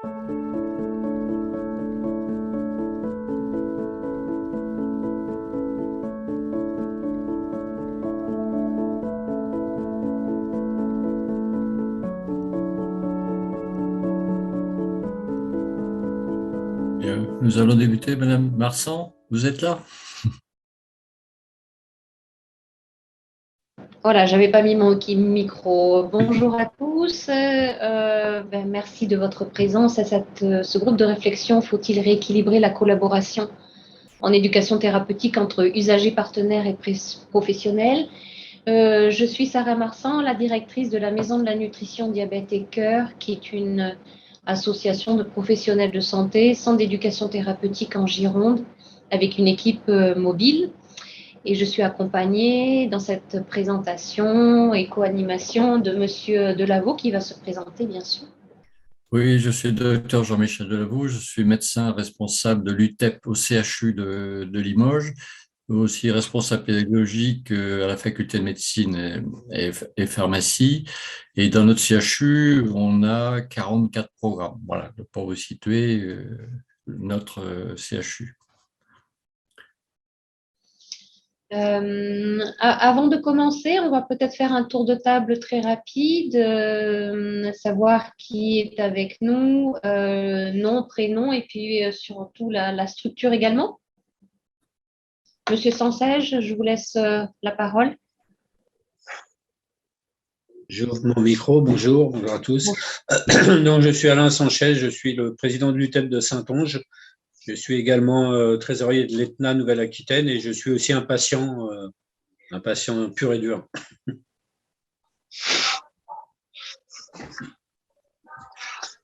Bien, nous allons débuter. Madame Marsan, vous êtes là? Voilà, j'avais pas mis mon micro. Bonjour à tous. Merci de votre présence à ce groupe de réflexion. Faut-il rééquilibrer la collaboration en éducation thérapeutique entre usagers, partenaires et professionnels? Je suis Sarah Marsan, la directrice de la Maison de la Nutrition Diabète et Cœur, qui est une association de professionnels de santé, centre d'éducation thérapeutique en Gironde, avec une équipe mobile. Et je suis accompagnée dans cette présentation et co-animation de Monsieur Delaveau qui va se présenter, bien sûr. Oui, je suis le docteur Jean-Michel Delavaux, je suis médecin responsable de l'UTEP au CHU de Limoges, aussi responsable pédagogique à la faculté de médecine et pharmacie. Et dans notre CHU, on a 44 programmes. Voilà, pour vous situer notre CHU. Avant de commencer, on va peut-être faire un tour de table très rapide, savoir qui est avec nous, nom, prénom, et puis surtout la structure également. Monsieur Sansège, je vous laisse la parole. J'ouvre mon micro, bonjour à tous. Donc, je suis Alain Sanchez, je suis le président de l'UTEP de Saintonge. Je suis également trésorier de l'ETNA Nouvelle-Aquitaine et je suis aussi un patient pur et dur.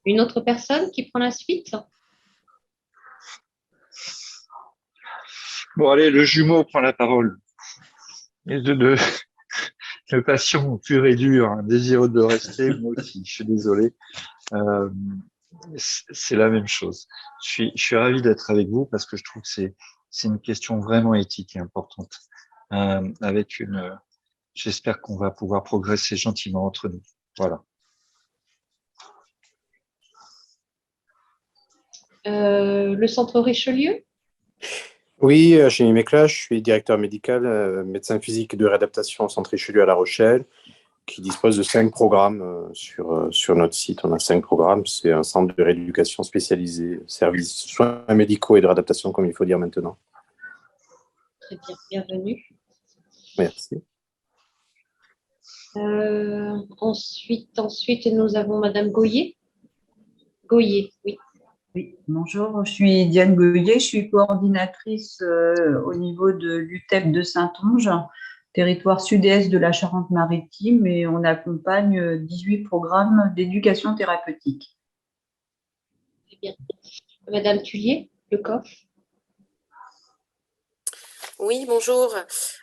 Une autre personne qui prend la suite? Bon, allez, le jumeau prend la parole. Le patient pur et dur, hein, désireux de le rester, moi aussi, je suis désolé. C'est la même chose. Je suis ravi d'être avec vous parce que je trouve que c'est une question vraiment éthique et importante. J'espère qu'on va pouvoir progresser gentiment entre nous. Voilà. Le centre Richelieu? Oui, chez Mimecla, je suis directeur médical, médecin physique de réadaptation au centre Richelieu à La Rochelle, qui dispose de 5 programmes sur notre site. On a 5 programmes. C'est un centre de rééducation spécialisé, service soins médicaux et de réadaptation, comme il faut dire maintenant. Très bien, bienvenue. Merci. Ensuite, nous avons Madame Goyer. Goyer, oui. Oui, bonjour, je suis Diane Goyer, je suis coordinatrice au niveau de l'UTEP de Saintonge, territoire sud-est de la Charente-Maritime, et on accompagne 18 programmes d'éducation thérapeutique. Très bien. Madame Tullier, le COF. Oui, bonjour.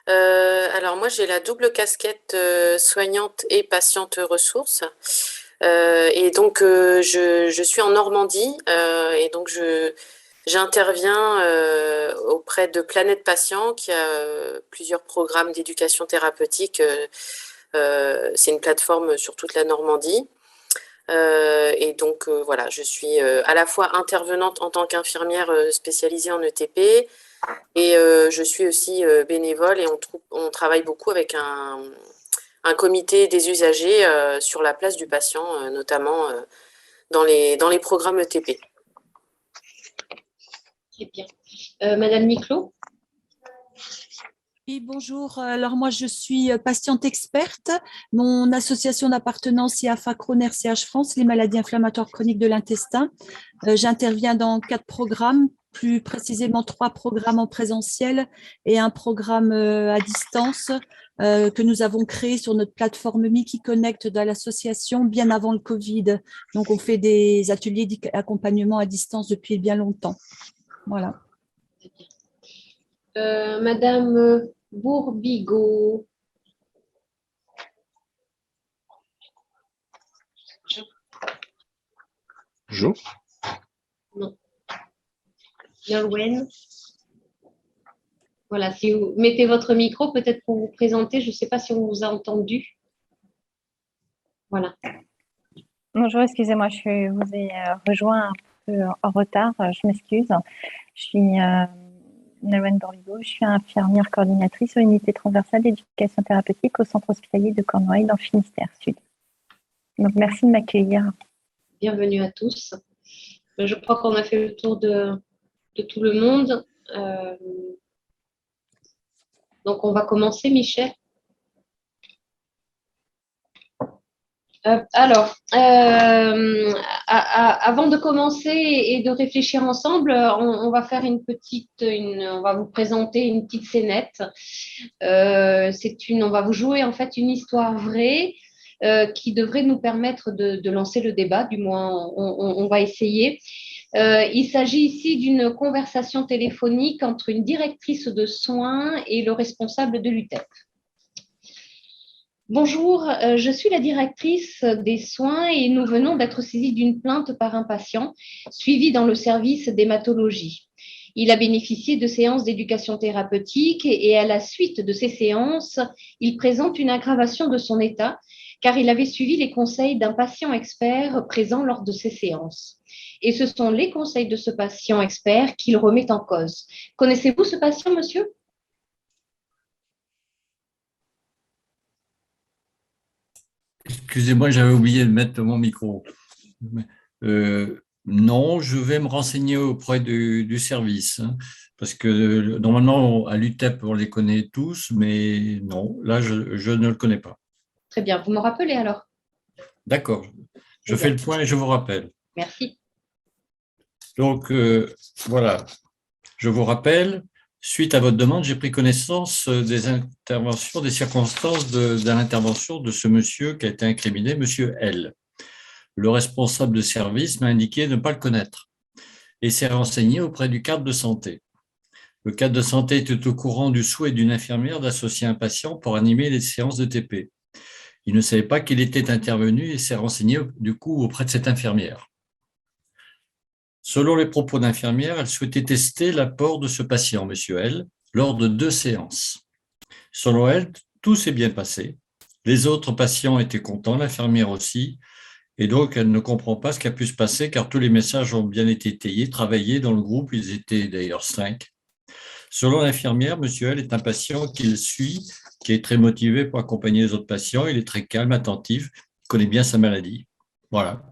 Alors moi, j'ai la double casquette soignante et patiente ressources. Et donc, je suis en Normandie et donc j'interviens auprès de Planète Patient qui a plusieurs programmes d'éducation thérapeutique. C'est une plateforme sur toute la Normandie. Et donc, voilà, je suis à la fois intervenante en tant qu'infirmière spécialisée en ETP et je suis aussi bénévole et on travaille beaucoup avec un comité des usagers sur la place du patient, notamment dans les programmes ETP. Très bien. Madame Niclot. Oui, bonjour. Alors moi, je suis patiente experte. Mon association d'appartenance est AFA Crohn RCH France, les maladies inflammatoires chroniques de l'intestin. J'interviens dans 4 programmes, plus précisément 3 programmes en présentiel et un programme à distance que nous avons créé sur notre plateforme Miki Connect de l'association bien avant le Covid. Donc, on fait des ateliers d'accompagnement à distance depuis bien longtemps. Voilà. Madame Bourbigo. Bonjour. Non. Yolwen. Voilà, si vous mettez votre micro, peut-être pour vous présenter, je ne sais pas si on vous a entendu. Voilà. Bonjour, excusez-moi, vous ai rejoint un peu en retard, je m'excuse. Je suis Nolwenn Borligo, je suis infirmière coordinatrice aux unités transversales d'éducation thérapeutique au centre hospitalier de Cornouailles dans le Finistère Sud. Donc, merci de m'accueillir. Bienvenue à tous. Je crois qu'on a fait le tour de tout le monde. Donc, on va commencer, Michel. Alors, avant de commencer et de réfléchir ensemble, on va faire on va vous présenter une petite scénette. On va vous jouer en fait une histoire vraie qui devrait nous permettre de lancer le débat. Du moins, on va essayer. Il s'agit ici d'une conversation téléphonique entre une directrice de soins et le responsable de l'UTEP. Bonjour, je suis la directrice des soins et nous venons d'être saisis d'une plainte par un patient suivi dans le service d'hématologie. Il a bénéficié de séances d'éducation thérapeutique et à la suite de ces séances, il présente une aggravation de son état car il avait suivi les conseils d'un patient expert présent lors de ces séances. Et ce sont les conseils de ce patient expert qu'il remet en cause. Connaissez-vous ce patient, monsieur ? Excusez-moi, j'avais oublié de mettre mon micro. Non, je vais me renseigner auprès du service, hein, parce que normalement, à l'UTEP, on les connaît tous, mais non, là, je ne le connais pas. Très bien, vous me rappelez alors ? D'accord, je fais le point et je vous rappelle. Merci. Donc, voilà, je vous rappelle, suite à votre demande, j'ai pris connaissance des circonstances de l'intervention de ce monsieur qui a été incriminé, monsieur L. Le responsable de service m'a indiqué ne pas le connaître et s'est renseigné auprès du cadre de santé. Le cadre de santé était au courant du souhait d'une infirmière d'associer un patient pour animer les séances de TP. Il ne savait pas qu'il était intervenu et s'est renseigné du coup auprès de cette infirmière. Selon les propos d'infirmière, elle souhaitait tester l'apport de ce patient, monsieur L, lors de 2 séances. Selon elle, tout s'est bien passé. Les autres patients étaient contents, l'infirmière aussi, et donc elle ne comprend pas ce qui a pu se passer car tous les messages ont bien été étayés, travaillés dans le groupe, ils étaient d'ailleurs 5. Selon l'infirmière, monsieur L est un patient qu'il suit, qui est très motivé pour accompagner les autres patients, il est très calme, attentif, il connaît bien sa maladie. Voilà.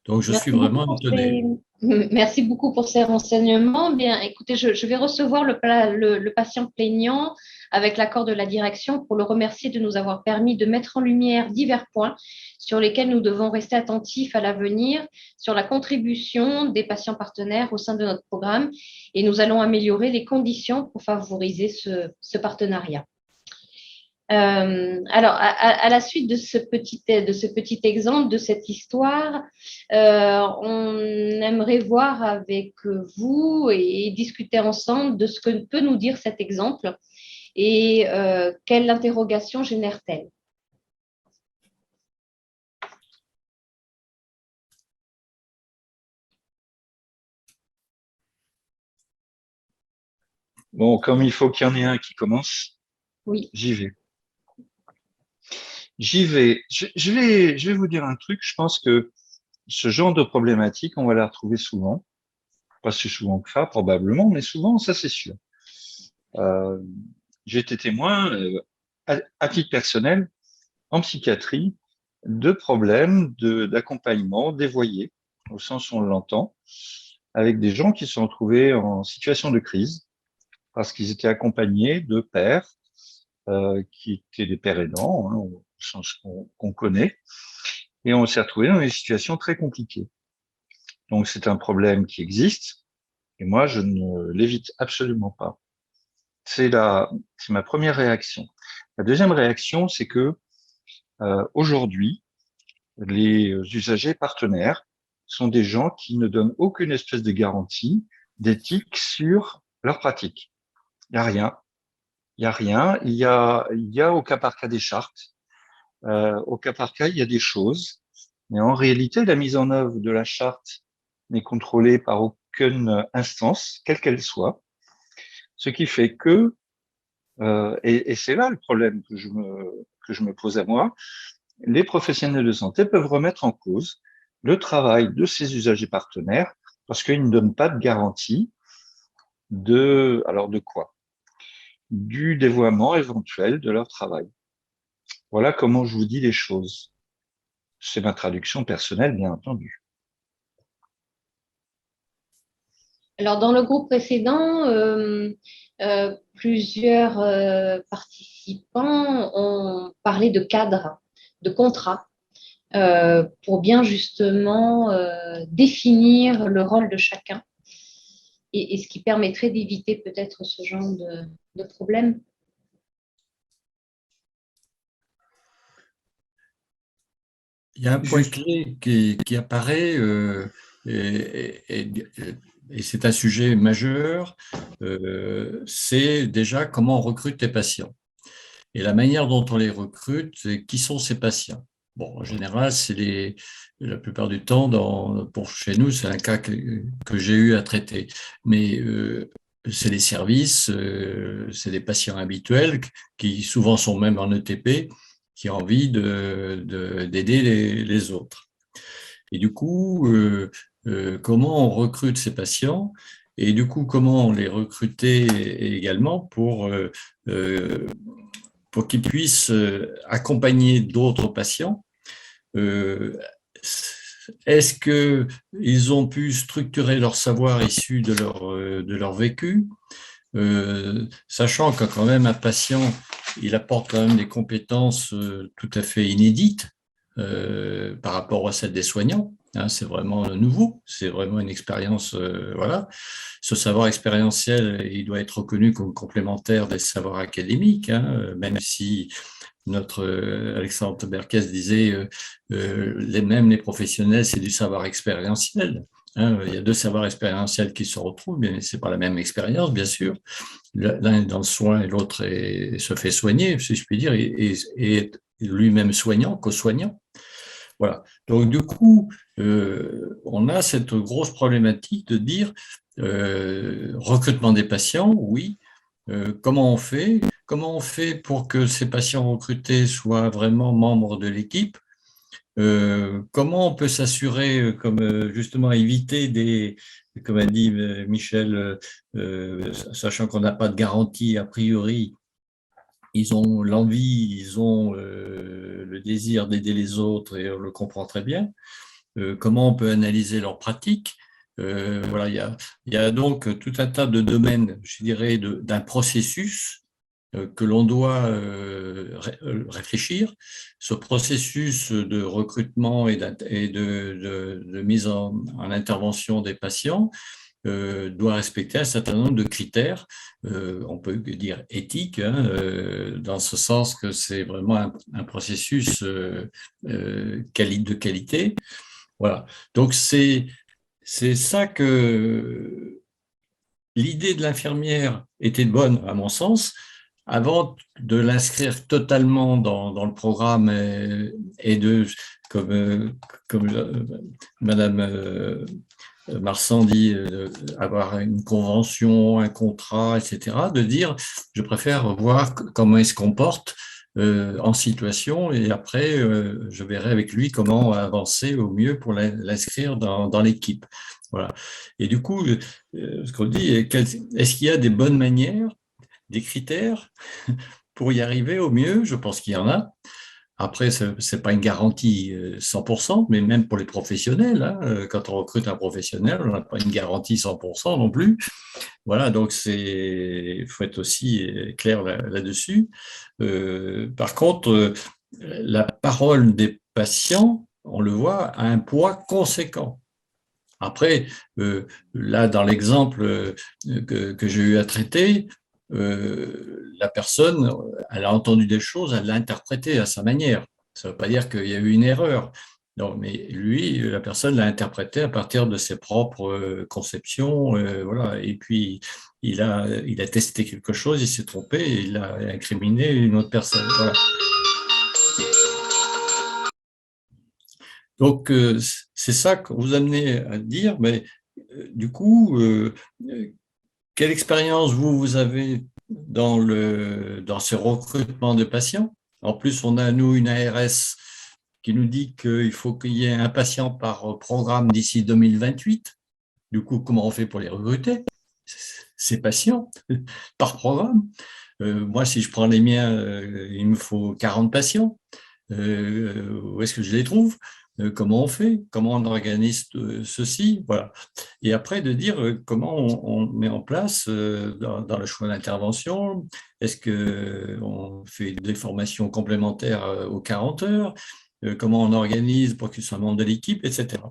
Donc je suis vraiment étonné. Merci beaucoup pour ces renseignements. Bien, écoutez, je vais recevoir le patient plaignant avec l'accord de la direction pour le remercier de nous avoir permis de mettre en lumière divers points sur lesquels nous devons rester attentifs à l'avenir sur la contribution des patients partenaires au sein de notre programme et nous allons améliorer les conditions pour favoriser ce partenariat. Alors, à la suite de ce petit exemple, de cette histoire, on aimerait voir avec vous et discuter ensemble de ce que peut nous dire cet exemple et quelle interrogation génère-t-elle. Bon, comme il faut qu'il y en ait un qui commence, oui. J'y vais. Je vais vous dire un truc. Je pense que ce genre de problématique, on va la retrouver souvent. Pas si souvent que ça, probablement, mais souvent, ça c'est sûr. J'ai été témoin, à titre personnel, en psychiatrie, de problèmes d'accompagnement dévoyé, au sens où on l'entend, avec des gens qui se sont retrouvés en situation de crise, parce qu'ils étaient accompagnés de pères, qui étaient des pères aidants, hein, au sens qu'on connaît, et on s'est retrouvé dans des situations très compliquées. Donc c'est un problème qui existe, et moi je ne l'évite absolument pas. C'est ma première réaction. La deuxième réaction, c'est que aujourd'hui, les usagers partenaires sont des gens qui ne donnent aucune espèce de garantie d'éthique sur leur pratique. Il n'y a rien. Il y a rien. Il y a au cas par cas des chartes. Au cas par cas, il y a des choses. Mais en réalité, la mise en œuvre de la charte n'est contrôlée par aucune instance, quelle qu'elle soit. Ce qui fait que, et c'est là le problème que je me pose à moi, les professionnels de santé peuvent remettre en cause le travail de ces usagers partenaires parce qu'ils ne donnent pas de garantie alors de quoi? Du dévoiement éventuel de leur travail. Voilà comment je vous dis les choses. C'est ma traduction personnelle, bien entendu. Alors, dans le groupe précédent, plusieurs participants ont parlé de cadre, de contrat, pour bien justement définir le rôle de chacun et ce qui permettrait d'éviter peut-être ce genre de problème. Il y a un point clé qui apparaît, et c'est un sujet majeur, c'est déjà comment on recrute les patients. Et la manière dont on les recrute, c'est qui sont ces patients. Bon, en général, la plupart du temps, pour chez nous, c'est un cas que j'ai eu à traiter. Mais c'est des services, c'est des patients habituels qui souvent sont même en ETP, qui ont envie d'aider les autres. Et du coup, comment on recrute ces patients et du coup, comment on les recruter également pour qu'ils puissent accompagner d'autres patients. Est-ce qu'ils ont pu structurer leur savoir issu de leur vécu, sachant que quand même un patient, il apporte quand même des compétences tout à fait inédites par rapport à celles des soignants. Hein, c'est vraiment nouveau, c'est vraiment une expérience. Voilà. Ce savoir expérientiel, il doit être reconnu comme complémentaire des savoirs académiques, hein, même si notre Alexandre Berkes disait même les professionnels, c'est du savoir expérientiel. Hein, il y a deux savoirs expérientiels qui se retrouvent, mais ce n'est pas la même expérience, bien sûr. L'un est dans le soin et l'autre se fait soigner, si je puis dire, et est lui-même soignant, co-soignant. Voilà. Donc, du coup, on a cette grosse problématique de dire recrutement des patients, oui. Comment on fait? Comment on fait pour que ces patients recrutés soient vraiment membres de l'équipe? Comment on peut s'assurer, comme justement éviter comme a dit Michel, sachant qu'on n'a pas de garantie a priori, ils ont l'envie, ils ont le désir d'aider les autres et on le comprend très bien. Comment on peut analyser leurs pratiques? Voilà, il y a donc tout un tas de domaines, je dirais, d'un processus que l'on doit réfléchir. Ce processus de recrutement et de mise en intervention des patients doit respecter un certain nombre de critères, on peut dire éthiques, hein, dans ce sens que c'est vraiment un processus de qualité. Voilà. Donc, c'est ça que l'idée de l'infirmière était bonne, à mon sens, avant de l'inscrire totalement dans le programme comme Madame Marsan dit, avoir une convention, un contrat, etc., de dire, je préfère voir comment il se comporte en situation et après, je verrai avec lui comment avancer au mieux pour l'inscrire dans l'équipe. Voilà. Et du coup, ce qu'on dit, est-ce qu'il y a des bonnes manières, des critères pour y arriver au mieux? Je pense qu'il y en a. Après, ce n'est pas une garantie 100%, mais même pour les professionnels, hein, quand on recrute un professionnel, on n'a pas une garantie 100% non plus. Voilà, donc il faut être aussi clair là-dessus. Par contre, la parole des patients, on le voit, a un poids conséquent. Après, là, dans l'exemple que j'ai eu à traiter, la personne, elle a entendu des choses, elle l'a interprété à sa manière. Ça ne veut pas dire qu'il y a eu une erreur. Non, mais lui, la personne l'a interprété à partir de ses propres conceptions. Voilà. Et puis, il a testé quelque chose, il s'est trompé et il a incriminé une autre personne. Voilà. Donc, c'est ça que vous amenez à dire, mais du coup, quelle expérience vous avez dans ce recrutement de patients? En plus, on a, nous, une ARS qui nous dit qu'il faut qu'il y ait un patient par programme d'ici 2028. Du coup, comment on fait pour les recruter, ces patients, par programme? Moi, si je prends les miens, il me faut 40 patients. Où est-ce que je les trouve? Comment on fait? Comment on organise ceci? Voilà. Et après, de dire comment on met en place dans le choix d'intervention. Est-ce qu'on fait des formations complémentaires aux 40 heures? Comment on organise pour qu'ils soient membres de l'équipe, etc.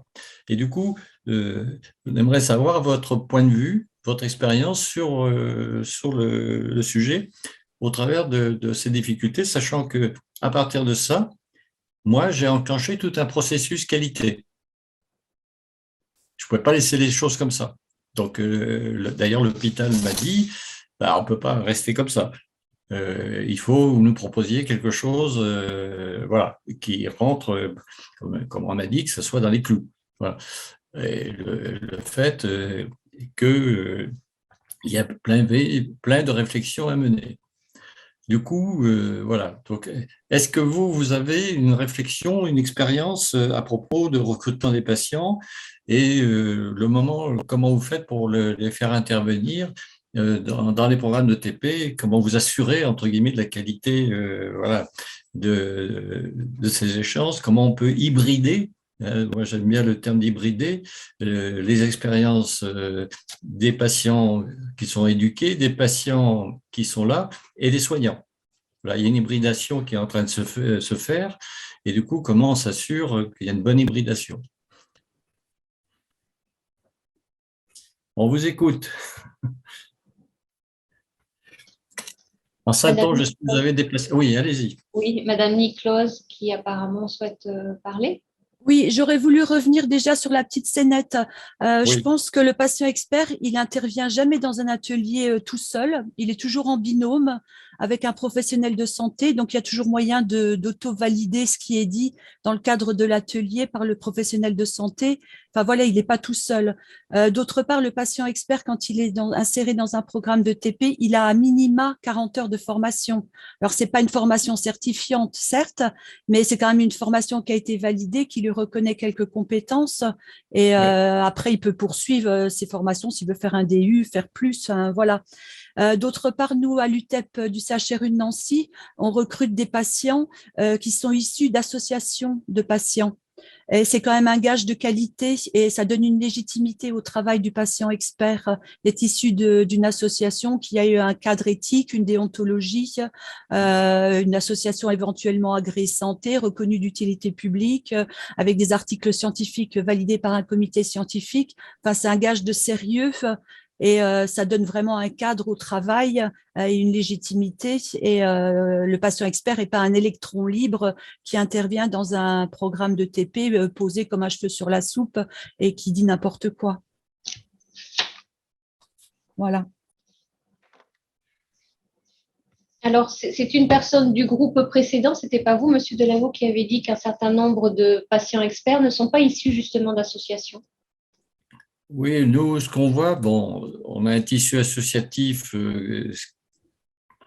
Et du coup, on aimerait savoir votre point de vue, votre expérience sur le sujet au travers de ces difficultés, sachant que à partir de ça, moi, j'ai enclenché tout un processus qualité. Je ne pouvais pas laisser les choses comme ça. Donc, d'ailleurs, l'hôpital m'a dit, bah, on ne peut pas rester comme ça. Il faut nous proposiez quelque chose voilà, qui rentre, comme on a dit, que ce soit dans les clous. Voilà. Et le fait qu'il y a plein de réflexions à mener. Du coup, voilà. Donc, est-ce que vous avez une réflexion, une expérience à propos de recrutement des patients et le moment, comment vous faites pour les faire intervenir dans les programmes de TP, comment vous assurez, entre guillemets, de la qualité voilà, de ces échanges, comment on peut hybrider, moi j'aime bien le terme d'hybrider, les expériences des patients qui sont éduqués, des patients qui sont là et des soignants. Voilà, il y a une hybridation qui est en train de se faire et du coup, comment on s'assure qu'il y a une bonne hybridation? On vous écoute. En Saintonge, est-ce que vous avez déplacé? Oui, allez-y. Oui, Madame Niclose qui apparemment souhaite parler. Oui, j'aurais voulu revenir déjà sur la petite scénette. Oui. Je pense que le patient expert, il intervient jamais dans un atelier tout seul. Il est toujours en binôme avec un professionnel de santé. Donc, il y a toujours moyen d'auto-valider ce qui est dit dans le cadre de l'atelier par le professionnel de santé. Enfin, voilà, il n'est pas tout seul. D'autre part, le patient expert, quand il est inséré dans un programme de TP, il a à minima 40 heures de formation. Alors, c'est pas une formation certifiante, certes, mais c'est quand même une formation qui a été validée, qui lui reconnaît quelques compétences. Et après, il peut poursuivre ses formations s'il veut faire un DU, faire plus. Hein, voilà. D'autre part, nous, à l'UTEP du CHRU de Nancy, on recrute des patients qui sont issus d'associations de patients. Et c'est quand même un gage de qualité et ça donne une légitimité au travail du patient expert d'être issu d'une association qui a eu un cadre éthique, une déontologie, une association éventuellement agréée santé, reconnue d'utilité publique, avec des articles scientifiques validés par un comité scientifique. Enfin, c'est un gage de sérieux et ça donne vraiment un cadre au travail et une légitimité. Et le patient expert n'est pas un électron libre qui intervient dans un programme de TP posé comme un cheveu sur la soupe et qui dit n'importe quoi. Voilà. Alors, c'est une personne du groupe précédent, ce n'était pas vous, Monsieur Delaveau, qui avait dit qu'un certain nombre de patients experts ne sont pas issus justement d'associations. Oui, nous, ce qu'on voit, bon, on a un tissu associatif, je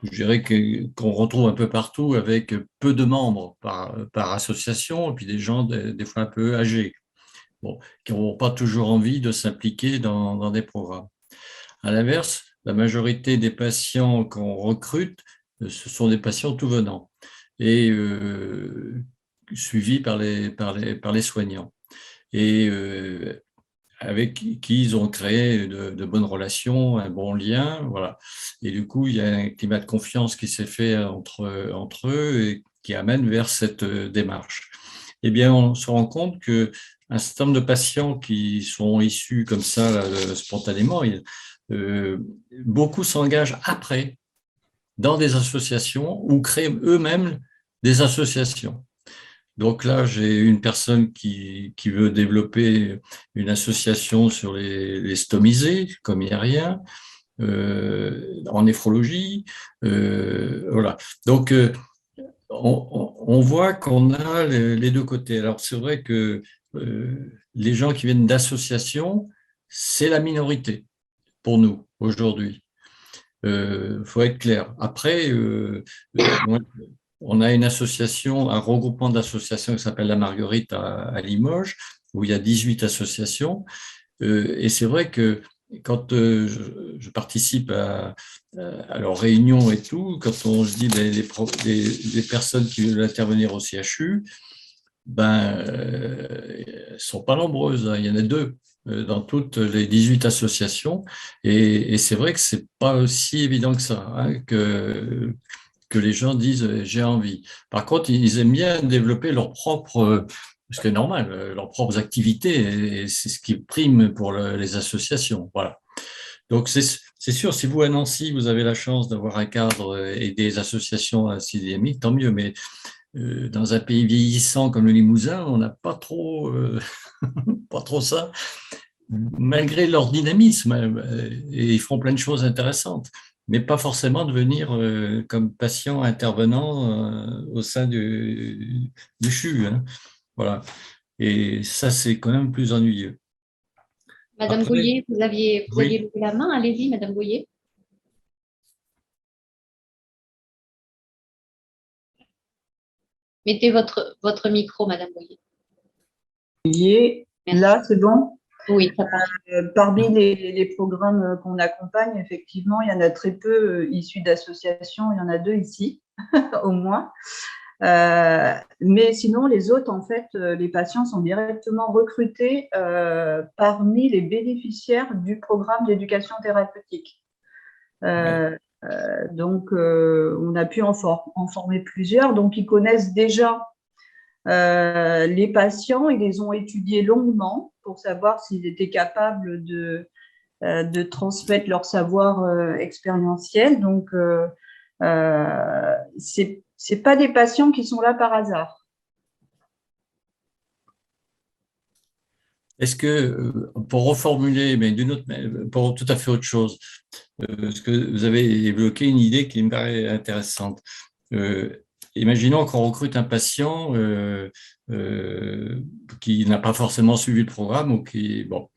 dirais qu'on retrouve un peu partout avec peu de membres par association, et puis des gens des fois un peu âgés, bon, qui n'ont pas toujours envie de s'impliquer dans des programmes. À l'inverse, la majorité des patients qu'on recrute, ce sont des patients tout venants et suivis par les soignants. Et avec qui ils ont créé de bonnes relations, un bon lien, voilà. Et du coup, il y a un climat de confiance qui s'est fait entre eux et qui amène vers cette démarche. Eh bien, on se rend compte que un certain nombre de patients qui sont issus comme ça là, spontanément, beaucoup s'engagent après dans des associations ou créent eux-mêmes des associations. Donc là, j'ai une personne qui veut développer une association sur les stomisés, comme hiérien, en néphrologie. Voilà. Donc, on voit qu'on a les deux côtés. Alors, c'est vrai que les gens qui viennent d'associations, c'est la minorité pour nous aujourd'hui. Faut être clair. Après, moi, on a une association, un regroupement d'associations qui s'appelle la Marguerite à Limoges, où il y a 18 associations. Et c'est vrai que quand je participe à leurs réunions et tout, quand on se dit les personnes qui veulent intervenir au CHU, elles ne sont pas nombreuses, hein. Il y en a 2 dans toutes les 18 associations. Et c'est vrai que ce n'est pas aussi évident que ça, hein, que les gens disent j'ai envie. Par contre, ils aiment bien développer leur propre, ce qui est normal, leurs propres activités, et c'est ce qui prime pour les associations. Voilà. Donc, c'est sûr, si vous, à Nancy, vous avez la chance d'avoir un cadre et des associations assez dynamiques, tant mieux, mais dans un pays vieillissant comme le Limousin, on n'a pas trop, pas trop ça, malgré leur dynamisme, et ils font plein de choses intéressantes, mais pas forcément devenir comme patient intervenant au sein du CHU, hein. Voilà. Et ça, c'est quand même plus ennuyeux. Madame Après, Goyer, vous aviez oui. levé la main. Allez-y, Madame Goyer. Mettez votre micro, Madame Goyer. Là, c'est bon? Oui, ça passe. Parmi les programmes qu'on accompagne, effectivement, il y en a très peu issus d'associations. Il y en a 2 ici, au moins. Mais sinon, les autres, en fait, les patients sont directement recrutés parmi les bénéficiaires du programme d'éducation thérapeutique. Donc, on a pu en former plusieurs. Donc, ils connaissent déjà les patients, ils les ont étudiés longuement pour savoir s'ils étaient capables de transmettre leur savoir expérientiel. Donc, c'est pas des patients qui sont là par hasard. Est-ce que, pour reformuler, mais pour tout à fait autre chose, parce que vous avez évoqué une idée qui me paraît intéressante. Imaginons qu'on recrute un patient qui n'a pas forcément suivi le programme ou qui, bon,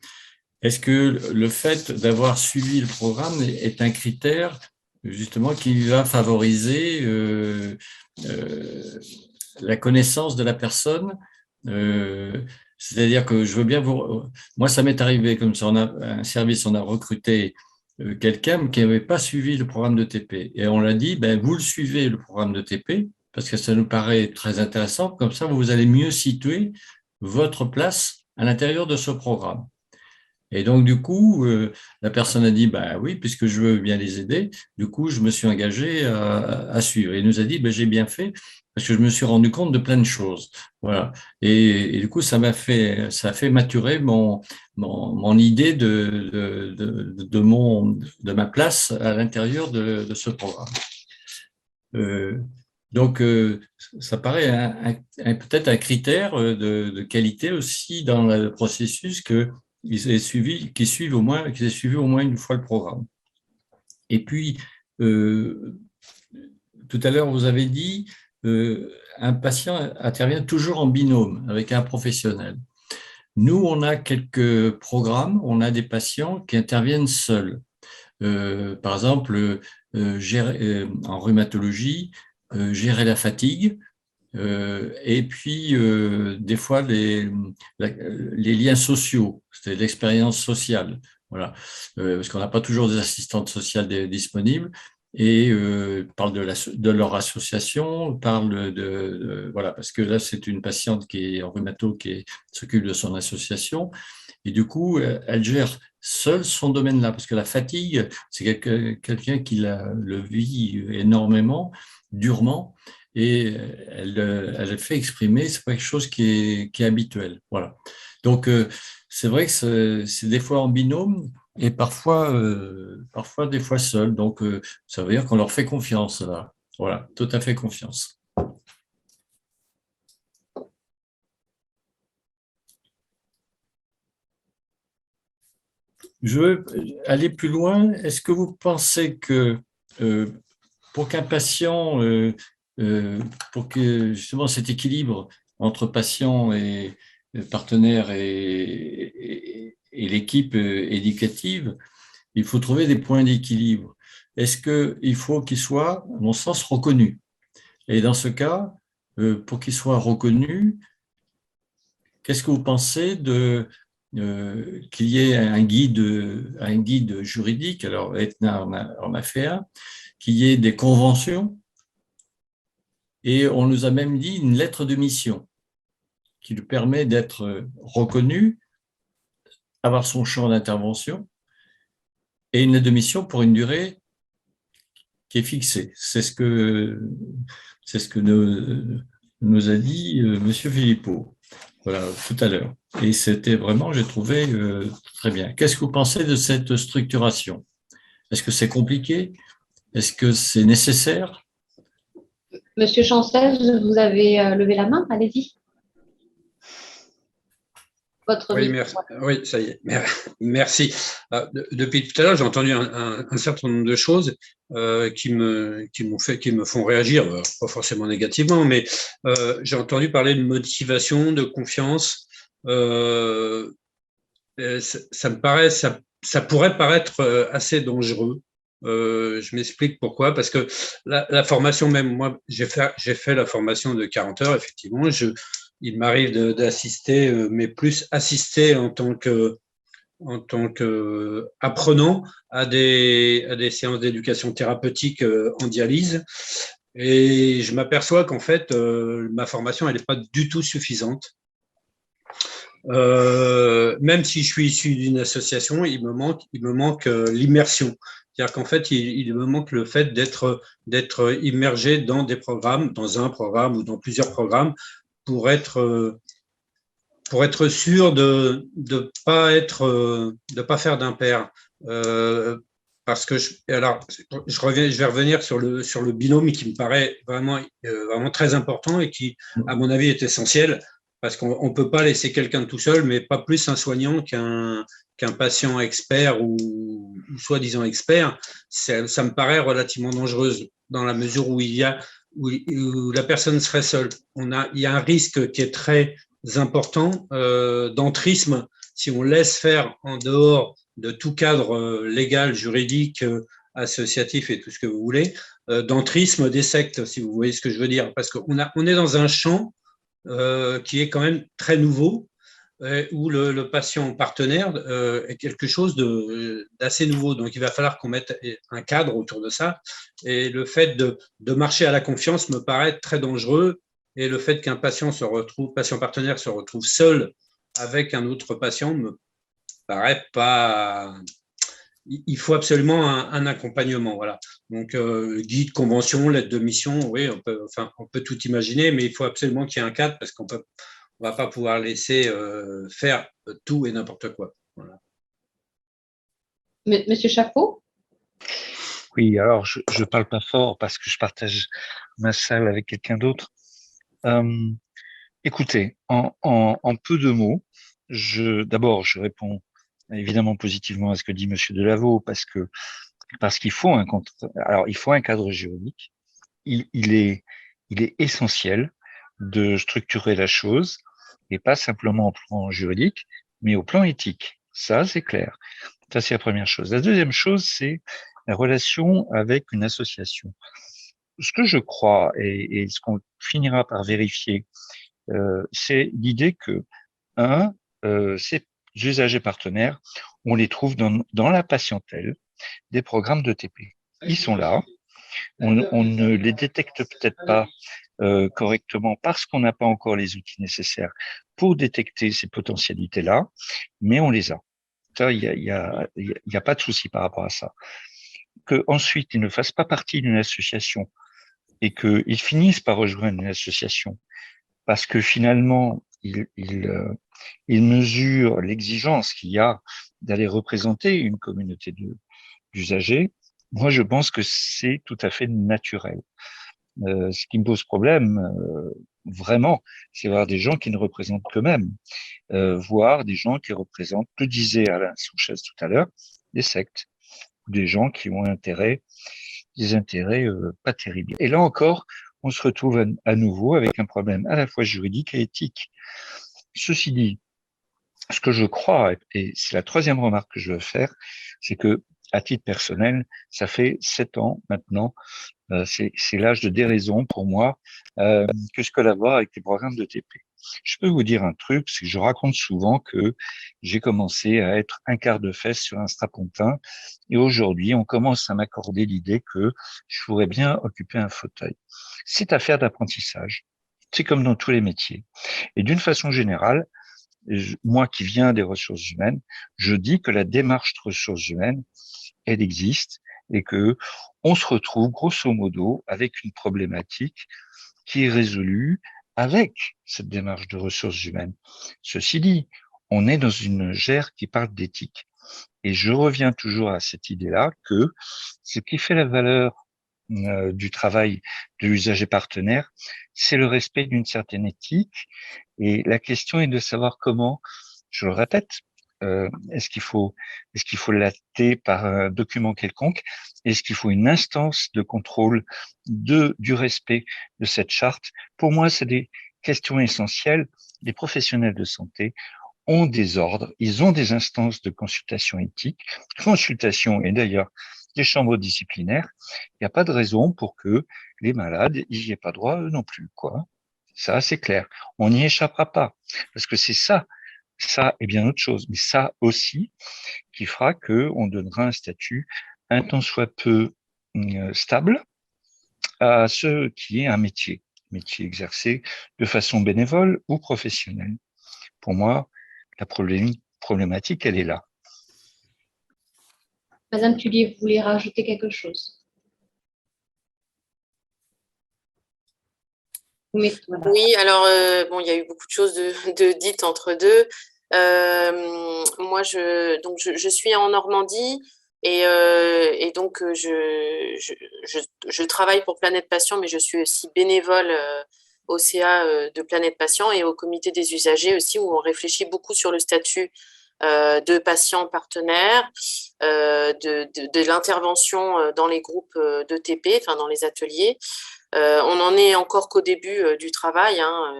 est-ce que le fait d'avoir suivi le programme est un critère justement qui va favoriser la connaissance de la personne? C'est-à-dire que je veux bien Moi, ça m'est arrivé comme ça, on a un service, on a recruté quelqu'un qui n'avait pas suivi le programme de TP. Et on l'a dit, vous le suivez, le programme de TP, parce que ça nous paraît très intéressant. Comme ça, vous allez mieux situer votre place à l'intérieur de ce programme. Et donc, du coup, la personne a dit, oui, puisque je veux bien les aider, du coup, je me suis engagé à suivre. Et il nous a dit, j'ai bien fait, parce que je me suis rendu compte de plein de choses. Voilà. Et du coup, ça a fait maturer mon idée de ma place à l'intérieur de ce programme. Donc, ça paraît peut-être un critère de qualité aussi dans le processus qu'ils aient suivi au moins une fois le programme. Et puis, tout à l'heure, vous avez dit un patient intervient toujours en binôme avec un professionnel. Nous, on a quelques programmes, on a des patients qui interviennent seuls. Par exemple, en rhumatologie, gérer la fatigue, et puis des fois les liens sociaux, c'est l'expérience sociale, voilà, parce qu'on n'a pas toujours des assistantes sociales disponibles, et parle de leur association, parle voilà, parce que là c'est une patiente qui est en rhumato qui s'occupe de son association, et du coup elle gère seule son domaine-là, parce que la fatigue, c'est quelqu'un qui le vit énormément, durement, et elle fait exprimer, c'est pas quelque chose qui est habituel. Voilà. Donc, c'est vrai que c'est des fois en binôme et parfois des fois seul. Donc, ça veut dire qu'on leur fait confiance, là. Voilà, tout à fait confiance. Je veux aller plus loin. Est-ce que vous pensez que pour qu'un patient, pour que justement cet équilibre entre patient et partenaire et l'équipe éducative, il faut trouver des points d'équilibre. Est-ce qu'il faut qu'il soit, à mon sens, reconnu? Et dans ce cas, pour qu'il soit reconnu, qu'est-ce que vous pensez qu'il y ait un guide juridique, alors Aetna en a fait un, qu'il y ait des conventions, et on nous a même dit une lettre de mission qui lui permet d'être reconnu, avoir son champ d'intervention, et une lettre de mission pour une durée qui est fixée. C'est ce que nous a dit M. Philippot, voilà, tout à l'heure. Et c'était vraiment, j'ai trouvé très bien. Qu'est-ce que vous pensez de cette structuration? Est-ce que c'est compliqué? Est-ce que c'est nécessaire? Monsieur Chancel, vous avez levé la main, allez-y. Oui, merci. Oui, ça y est. Merci. Depuis tout à l'heure, j'ai entendu un certain nombre de choses qui me font réagir, pas forcément négativement, mais j'ai entendu parler de motivation, de confiance. Ça pourrait paraître assez dangereux. Je m'explique pourquoi. Parce que la formation, même moi, j'ai fait la formation de 40 heures, effectivement. Il m'arrive d'assister, mais plus assister en tant qu'apprenant à des séances d'éducation thérapeutique en dialyse. Et je m'aperçois qu'en fait, ma formation, elle n'est pas du tout suffisante. Même si je suis issu d'une association, il me manque l'immersion. C'est-à-dire qu'en fait, il me manque le fait d'être immergé dans des programmes, dans un programme ou dans plusieurs programmes, pour être sûr de pas faire d'impair. Parce que je vais revenir sur le binôme qui me paraît vraiment très important et qui, à mon avis, est essentiel, parce qu'on ne peut pas laisser quelqu'un tout seul, mais pas plus un soignant qu'un patient expert ou soi-disant expert. Ça me paraît relativement dangereuse dans la mesure où où la personne serait seule. Il y a un risque qui est très important d'entrisme si on laisse faire en dehors de tout cadre légal, juridique, associatif et tout ce que vous voulez, d'entrisme des sectes, si vous voyez ce que je veux dire. Parce qu'on est dans un champ qui est quand même très nouveau, où le patient partenaire est quelque chose d'assez nouveau. Donc, il va falloir qu'on mette un cadre autour de ça. Et le fait de marcher à la confiance me paraît très dangereux. Et le fait qu'un patient partenaire se retrouve seul avec un autre patient me paraît pas. Il faut absolument un accompagnement, voilà. Donc guide, convention, lettre de mission, oui, on peut tout imaginer, mais il faut absolument qu'il y ait un cadre parce qu'on va pas pouvoir laisser faire tout et n'importe quoi. Voilà. Monsieur Chapeau? Oui, alors je parle pas fort parce que je partage ma salle avec quelqu'un d'autre. Écoutez, en peu de mots, d'abord je réponds évidemment positivement à ce que dit Monsieur Delaveau parce qu'il faut il faut un cadre juridique. Il est essentiel de structurer la chose et pas simplement au plan juridique, mais au plan éthique. Ça, c'est clair. Ça, c'est la première chose. La deuxième chose, c'est la relation avec une association. Ce que je crois et ce qu'on finira par vérifier, c'est l'idée que, ces usagers partenaires, on les trouve dans la patientèle des programmes de TP. Ils sont là. On ne les détecte peut-être pas correctement parce qu'on n'a pas encore les outils nécessaires pour détecter ces potentialités-là, mais on les a. Ça, il y a pas de souci par rapport à ça. Que ensuite ils ne fassent pas partie d'une association et qu'ils finissent par rejoindre une association parce que finalement ils mesurent l'exigence qu'il y a d'aller représenter une communauté d'usagers. Moi, je pense que c'est tout à fait naturel. Ce qui me pose problème, vraiment, c'est voir des gens qui ne représentent qu'eux-mêmes, voir des gens qui représentent, que disait Alain Souchès tout à l'heure, des sectes, ou des gens qui ont des intérêts pas terribles. Et là encore, on se retrouve à nouveau avec un problème à la fois juridique et éthique. Ceci dit, ce que je crois, et c'est la troisième remarque que je veux faire, c'est que à titre personnel, ça fait 7 ans maintenant. C'est l'âge de déraison pour moi que je collabore avec les programmes de TP. Je peux vous dire un truc, c'est que je raconte souvent que j'ai commencé à être un quart de fesse sur un strapontin et aujourd'hui, on commence à m'accorder l'idée que je pourrais bien occuper un fauteuil. C'est affaire d'apprentissage. C'est comme dans tous les métiers. Et d'une façon générale, moi qui viens des ressources humaines, je dis que la démarche de ressources humaines, elle existe et que on se retrouve grosso modo avec une problématique qui est résolue avec cette démarche de ressources humaines. Ceci dit, on est dans une gère qui parle d'éthique. Et je reviens toujours à cette idée-là que ce qui fait la valeur du travail de l'usager partenaire, c'est le respect d'une certaine éthique. Et la question est de savoir comment, je le répète, est-ce qu'il faut l'acter par un document quelconque? Est-ce qu'il faut une instance de contrôle du respect de cette charte? Pour moi, c'est des questions essentielles. Les professionnels de santé ont des ordres, ils ont des instances de consultation éthique, consultation et d'ailleurs des chambres disciplinaires. Il n'y a pas de raison pour que les malades n'y aient pas droit eux non plus, quoi. Ça, c'est clair. On n'y échappera pas. Parce que c'est ça et bien autre chose, mais ça aussi qui fera que on donnera un statut un tant soit peu stable à ce qui est un métier exercé de façon bénévole ou professionnelle. Pour moi, la problématique, elle est là. Madame Tullier, vous voulez rajouter quelque chose? Oui, alors bon, il y a eu beaucoup de choses de dites entre deux. Moi, je suis en Normandie et donc je travaille pour Planète Patient, mais je suis aussi bénévole au CA de Planète Patient et au comité des usagers aussi, où on réfléchit beaucoup sur le statut de patients partenaires, de l'intervention dans les groupes de TP, enfin dans les ateliers. On n'en est encore qu'au début du travail, hein.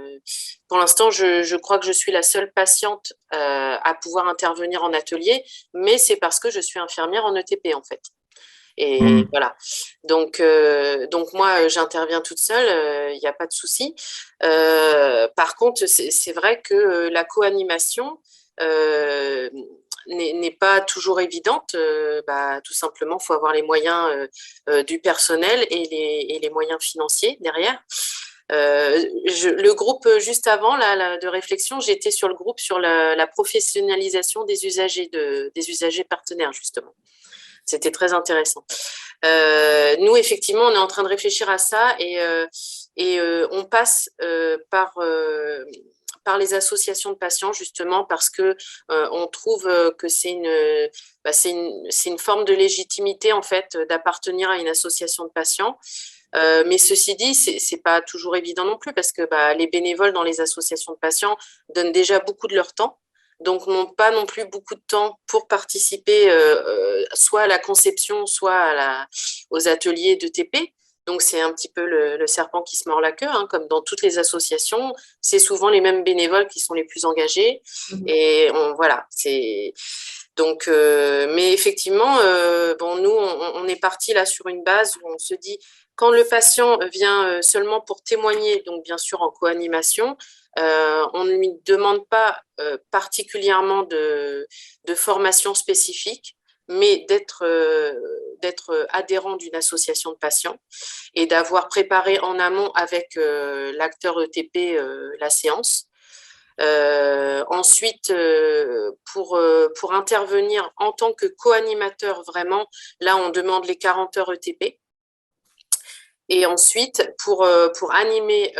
Pour l'instant, je crois que je suis la seule patiente à pouvoir intervenir en atelier, mais c'est parce que je suis infirmière en ETP en fait. Et voilà. Donc moi, j'interviens toute seule, il n'y a pas de souci. Par contre, c'est vrai que la co-animation n'est pas toujours évidente. Tout simplement, il faut avoir les moyens du personnel et les moyens financiers derrière. Le groupe juste avant de réflexion, j'étais sur le groupe sur la professionnalisation des usagers partenaires justement. C'était très intéressant. Nous, effectivement, on est en train de réfléchir à ça et on passe par les associations de patients, justement, parce que on trouve que c'est une forme de légitimité, en fait, d'appartenir à une association de patients. Mais ceci dit, c'est pas toujours évident non plus, parce que les bénévoles dans les associations de patients donnent déjà beaucoup de leur temps, donc n'ont pas non plus beaucoup de temps pour participer soit à la conception, soit aux ateliers de TP. Donc c'est un petit peu le serpent qui se mord la queue, hein, comme dans toutes les associations. C'est souvent les mêmes bénévoles qui sont les plus engagés. Et voilà, c'est donc. Mais effectivement, nous, on est parti là sur une base où on se dit quand le patient vient seulement pour témoigner, donc bien sûr en co-animation, on ne lui demande pas particulièrement de formation spécifique, mais d'être adhérent d'une association de patients et d'avoir préparé en amont avec l'acteur ETP la séance. Ensuite, pour intervenir en tant que co-animateur, vraiment, là, on demande les 40 heures ETP. Et ensuite, pour animer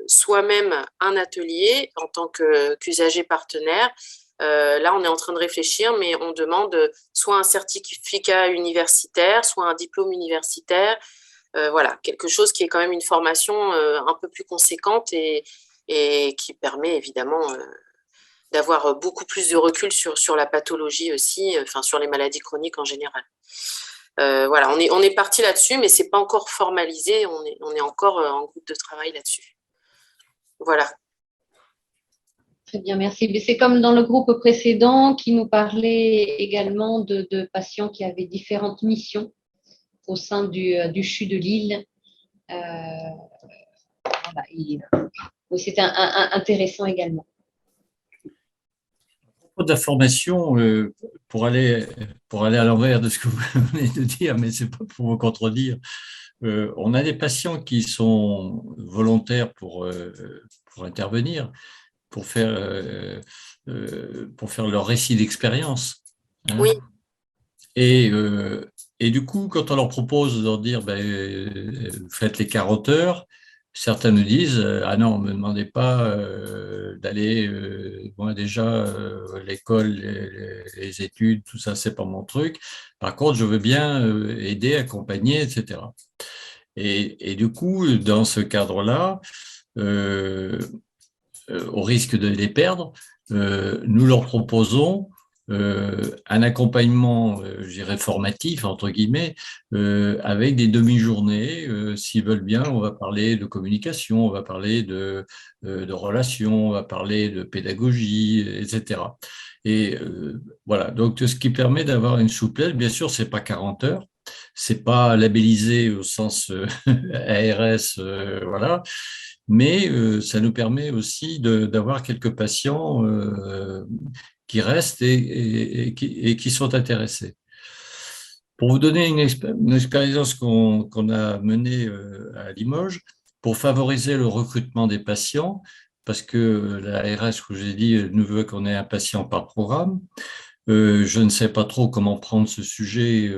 soi-même un atelier en tant qu'usager partenaire, là, on est en train de réfléchir, mais on demande soit un certificat universitaire, soit un diplôme universitaire. Voilà, quelque chose qui est quand même une formation un peu plus conséquente et qui permet évidemment d'avoir beaucoup plus de recul sur la pathologie aussi, sur les maladies chroniques en général. Voilà, on est parti là-dessus, mais c'est pas encore formalisé. On est encore en groupe de travail là-dessus. Voilà. Très bien, merci. Mais c'est comme dans le groupe précédent qui nous parlait également de patients qui avaient différentes missions au sein du CHU de Lille. Voilà, oui, c'était intéressant également. D'informations pour aller à l'envers de ce que vous venez de dire, mais c'est pas pour vous contredire. On a des patients qui sont volontaires pour intervenir, pour faire leur récit d'expérience. Hein. Oui. Et du coup, quand on leur propose de leur dire faites les 40 heures, certains nous disent ah non, ne me demandez pas d'aller moi déjà l'école, les études, tout ça, c'est pas mon truc. Par contre, je veux bien aider, accompagner, etc. Et du coup, dans ce cadre-là, au risque de les perdre, nous leur proposons un accompagnement, je dirais, formatif, entre guillemets, avec des demi-journées. S'ils veulent bien, on va parler de communication, on va parler de relations, on va parler de pédagogie, etc. Et voilà, donc ce qui permet d'avoir une souplesse. Bien sûr, c'est pas 40 heures, c'est pas labellisé au sens ARS, voilà, mais ça nous permet aussi d'avoir quelques patients qui restent et qui sont intéressés. Pour vous donner une expérience qu'on a menée à Limoges, pour favoriser le recrutement des patients, parce que la ARS, que j'ai dit, nous veut qu'on ait un patient par programme. Je ne sais pas trop comment prendre ce sujet.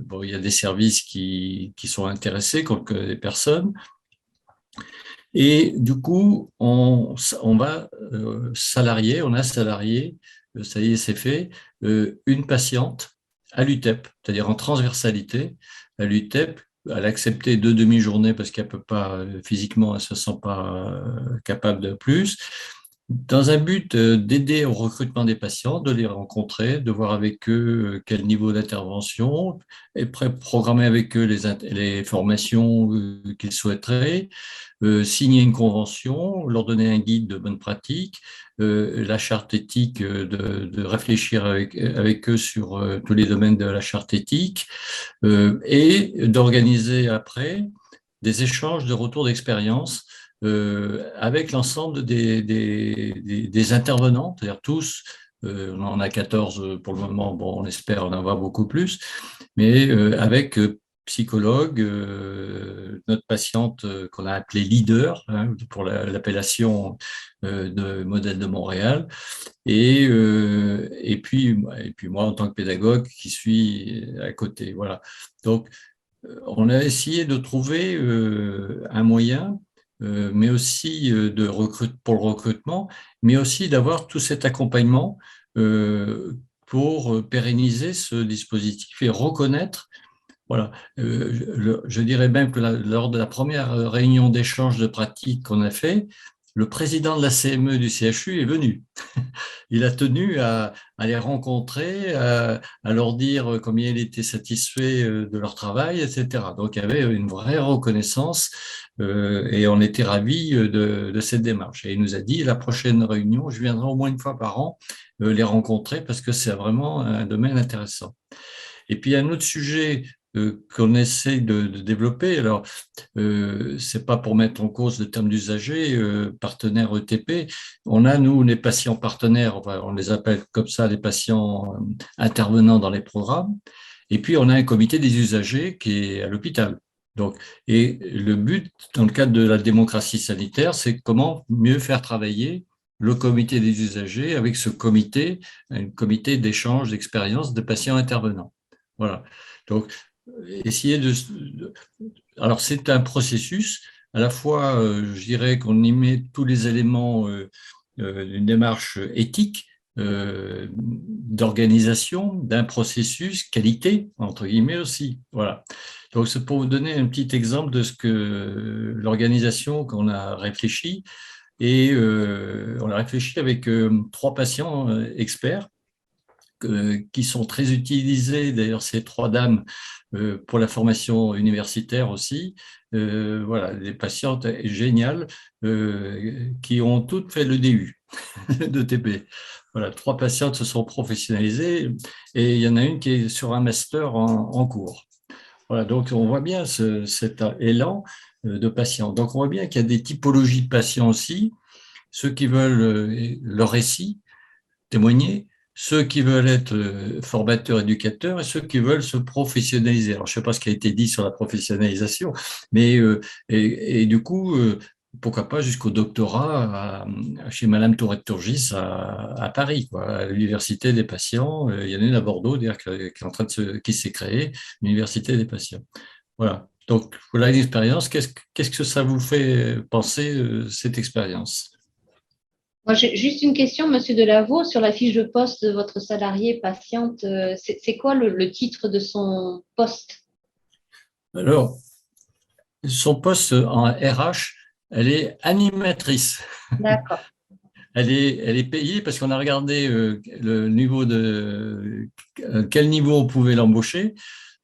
Bon, il y a des services qui sont intéressés, comme des personnes. Et du coup, on va salarier, on a salarié, ça y est, c'est fait, une patiente à l'UTEP, c'est-à-dire en transversalité. À l'UTEP, elle a accepté 2 demi-journées parce qu'elle peut pas, physiquement, elle se sent pas capable de plus, dans un but d'aider au recrutement des patients, de les rencontrer, de voir avec eux quel niveau d'intervention, et programmer avec eux les formations qu'ils souhaiteraient, signer une convention, leur donner un guide de bonne pratique, la charte éthique, de réfléchir avec eux sur tous les domaines de la charte éthique, et d'organiser après des échanges de retours d'expérience avec l'ensemble des intervenants, c'est-à-dire tous. On en a 14 pour le moment, bon, on espère en avoir beaucoup plus, mais avec psychologue, notre patiente qu'on a appelée leader, hein, pour l'appellation de modèle de Montréal, et puis moi en tant que pédagogue qui suis à côté. Voilà. Donc, on a essayé de trouver un moyen, mais aussi pour le recrutement, mais aussi d'avoir tout cet accompagnement pour pérenniser ce dispositif et reconnaître. Voilà. Je dirais même que lors de la première réunion d'échange de pratiques qu'on a fait, le président de la CME du CHU est venu. Il a tenu à les rencontrer, à leur dire combien il était satisfait de leur travail, etc. Donc, il y avait une vraie reconnaissance et on était ravis de cette démarche. Et il nous a dit, la prochaine réunion, je viendrai au moins une fois par an les rencontrer parce que c'est vraiment un domaine intéressant. Et puis, un autre sujet qu'on essaie de développer. Alors, c'est pas pour mettre en cause le terme d'usager, partenaire ETP. On a, nous, les patients partenaires, enfin, on les appelle comme ça, les patients intervenants dans les programmes. Et puis, on a un comité des usagers qui est à l'hôpital. Donc, et le but, dans le cadre de la démocratie sanitaire, c'est comment mieux faire travailler le comité des usagers avec ce comité, un comité d'échange d'expériences de patients intervenants. Voilà. Donc, essayer alors, c'est un processus, à la fois, je dirais qu'on y met tous les éléments d'une démarche éthique, d'organisation, d'un processus, qualité, entre guillemets aussi. Voilà. Donc, c'est pour vous donner un petit exemple de ce que l'organisation qu'on a réfléchi. Et on a réfléchi avec 3 patients experts qui sont très utilisés, d'ailleurs ces 3 dames, pour la formation universitaire aussi. Voilà, des patientes géniales qui ont toutes fait le DU. de TP. Voilà, 3 patientes se sont professionnalisées et il y en a une qui est sur un master en cours. Voilà, donc on voit bien cet élan de patients. Donc on voit bien qu'il y a des typologies de patients aussi, ceux qui veulent leur récit, témoigner, ceux qui veulent être formateurs, éducateurs et ceux qui veulent se professionnaliser. Alors je ne sais pas ce qui a été dit sur la professionnalisation, mais et du coup, pourquoi pas jusqu'au doctorat chez Madame Tourette-Turgis à Paris, quoi, à l'université des patients. Il y en a une à Bordeaux, d'ailleurs, qui est en train de qui s'est créée, l'université des patients. Voilà. Donc voilà une expérience. Qu'est-ce que ça vous fait penser cette expérience? Moi, j'ai juste une question, Monsieur Delaveau, sur la fiche de poste de votre salariée patiente. C'est quoi le titre de son poste? Alors, son poste en RH, elle est animatrice. D'accord. Elle est payée parce qu'on a regardé le niveau quel niveau on pouvait l'embaucher,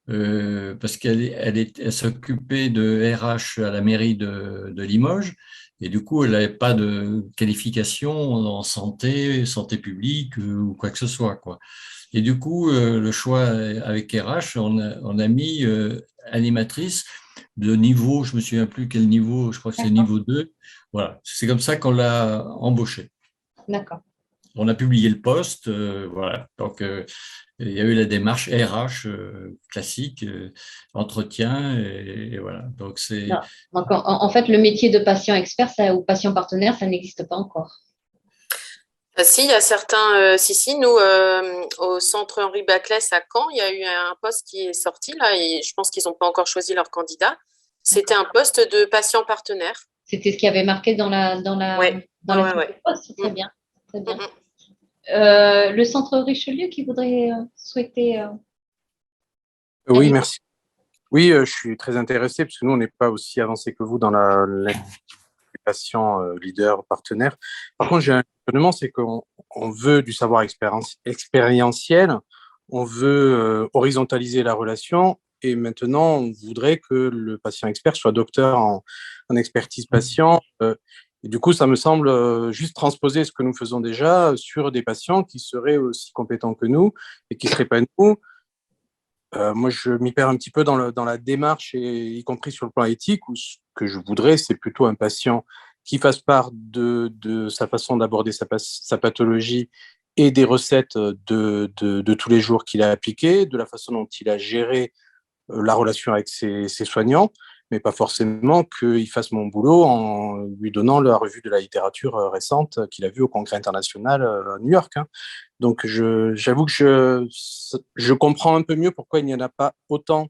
parce elle s'occupait de RH à la mairie de Limoges, et du coup, elle n'avait pas de qualification en santé publique ou quoi que ce soit, quoi. Et du coup, le choix avec RH, on a mis animatrice de niveau, je me souviens plus quel niveau, je crois que c'est niveau 2. Voilà, c'est comme ça qu'on l'a embauchée. D'accord. On a publié le poste, voilà. Donc, il y a eu la démarche RH classique, entretien, et voilà. Donc, c'est. Non. Donc, en fait, le métier de patient expert ou patient partenaire, ça n'existe pas encore. Si, il y a certains. Si, nous, au centre Henri Baclès à Caen, il y a eu un poste qui est sorti là, et je pense qu'ils n'ont pas encore choisi leur candidat. C'était un poste de patient partenaire. C'était ce qui avait marqué dans la Ouais. fiche de poste. Très bien. Très bien. Le centre Richelieu qui voudrait souhaiter. Oui, merci. Oui, je suis très intéressé parce que nous, on n'est pas aussi avancé que vous dans les patients leaders, partenaires. Par contre, j'ai un questionnement, c'est qu'on veut du savoir expérientiel, on veut horizontaliser la relation et maintenant, on voudrait que le patient expert soit docteur en expertise patient. Et du coup, ça me semble juste transposer ce que nous faisons déjà sur des patients qui seraient aussi compétents que nous et qui ne seraient pas nous. Moi, je m'y perds un petit peu dans la démarche, et y compris sur le plan éthique, où ce que je voudrais, c'est plutôt un patient qui fasse part de sa façon d'aborder sa pathologie et des recettes de tous les jours qu'il a appliquées, de la façon dont il a géré la relation avec ses soignants, mais pas forcément qu'il fasse mon boulot en lui donnant la revue de la littérature récente qu'il a vue au Congrès international à New York. Hein. Donc, j'avoue que je comprends un peu mieux pourquoi il n'y en a pas autant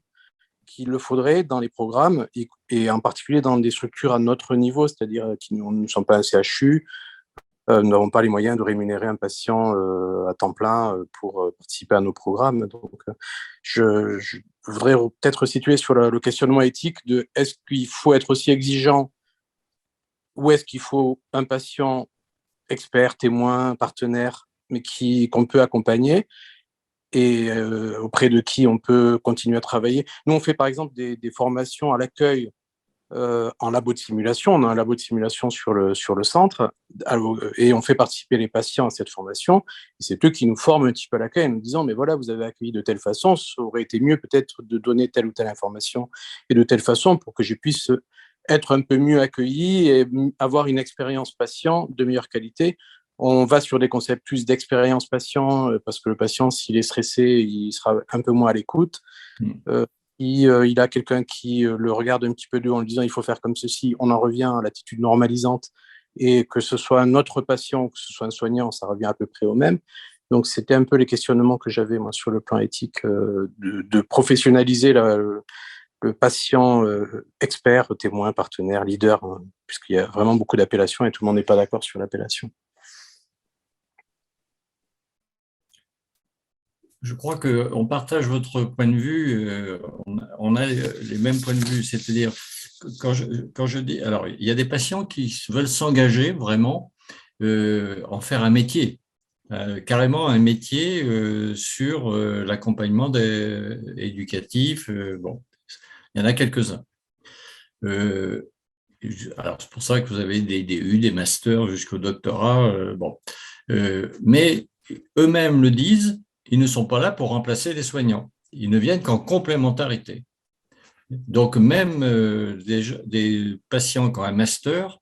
qu'il le faudrait dans les programmes, et en particulier dans des structures à notre niveau, c'est-à-dire qui ne sont pas un CHU, nous n'avons pas les moyens de rémunérer un patient à temps plein pour participer à nos programmes. Donc, je voudrais peut-être situer sur le questionnement éthique de est-ce qu'il faut être aussi exigeant ou est-ce qu'il faut un patient expert, témoin, partenaire, mais qu'on peut accompagner et auprès de qui on peut continuer à travailler. Nous, on fait par exemple des formations à l'accueil en labo de simulation. On a un labo de simulation sur le centre et on fait participer les patients à cette formation. Et c'est eux qui nous forment un petit peu à l'accueil en nous disant, mais voilà, vous avez accueilli de telle façon, ça aurait été mieux peut-être de donner telle ou telle information et de telle façon pour que je puisse être un peu mieux accueilli et avoir une expérience patient de meilleure qualité. On va sur des concepts plus d'expérience patient parce que le patient, s'il est stressé, il sera un peu moins à l'écoute. Il a quelqu'un qui le regarde un petit peu d'eux en lui disant il faut faire comme ceci, on en revient à l'attitude normalisante, et que ce soit un autre patient ou que ce soit un soignant, ça revient à peu près au même. Donc, c'était un peu les questionnements que j'avais moi sur le plan éthique, de professionnaliser le patient expert, témoin, partenaire, leader, hein, puisqu'il y a vraiment beaucoup d'appellations et tout le monde n'est pas d'accord sur l'appellation. Je crois qu'on partage votre point de vue, on a les mêmes points de vue, c'est-à-dire quand je dis, alors il y a des patients qui veulent s'engager vraiment, en faire un métier, carrément un métier sur l'accompagnement éducatif, bon, il y en a quelques-uns. alors c'est pour ça que vous avez des DU, des masters jusqu'au doctorat. Mais eux-mêmes le disent, ils ne sont pas là pour remplacer les soignants. Ils ne viennent qu'en complémentarité. Donc, même des patients qui ont un master,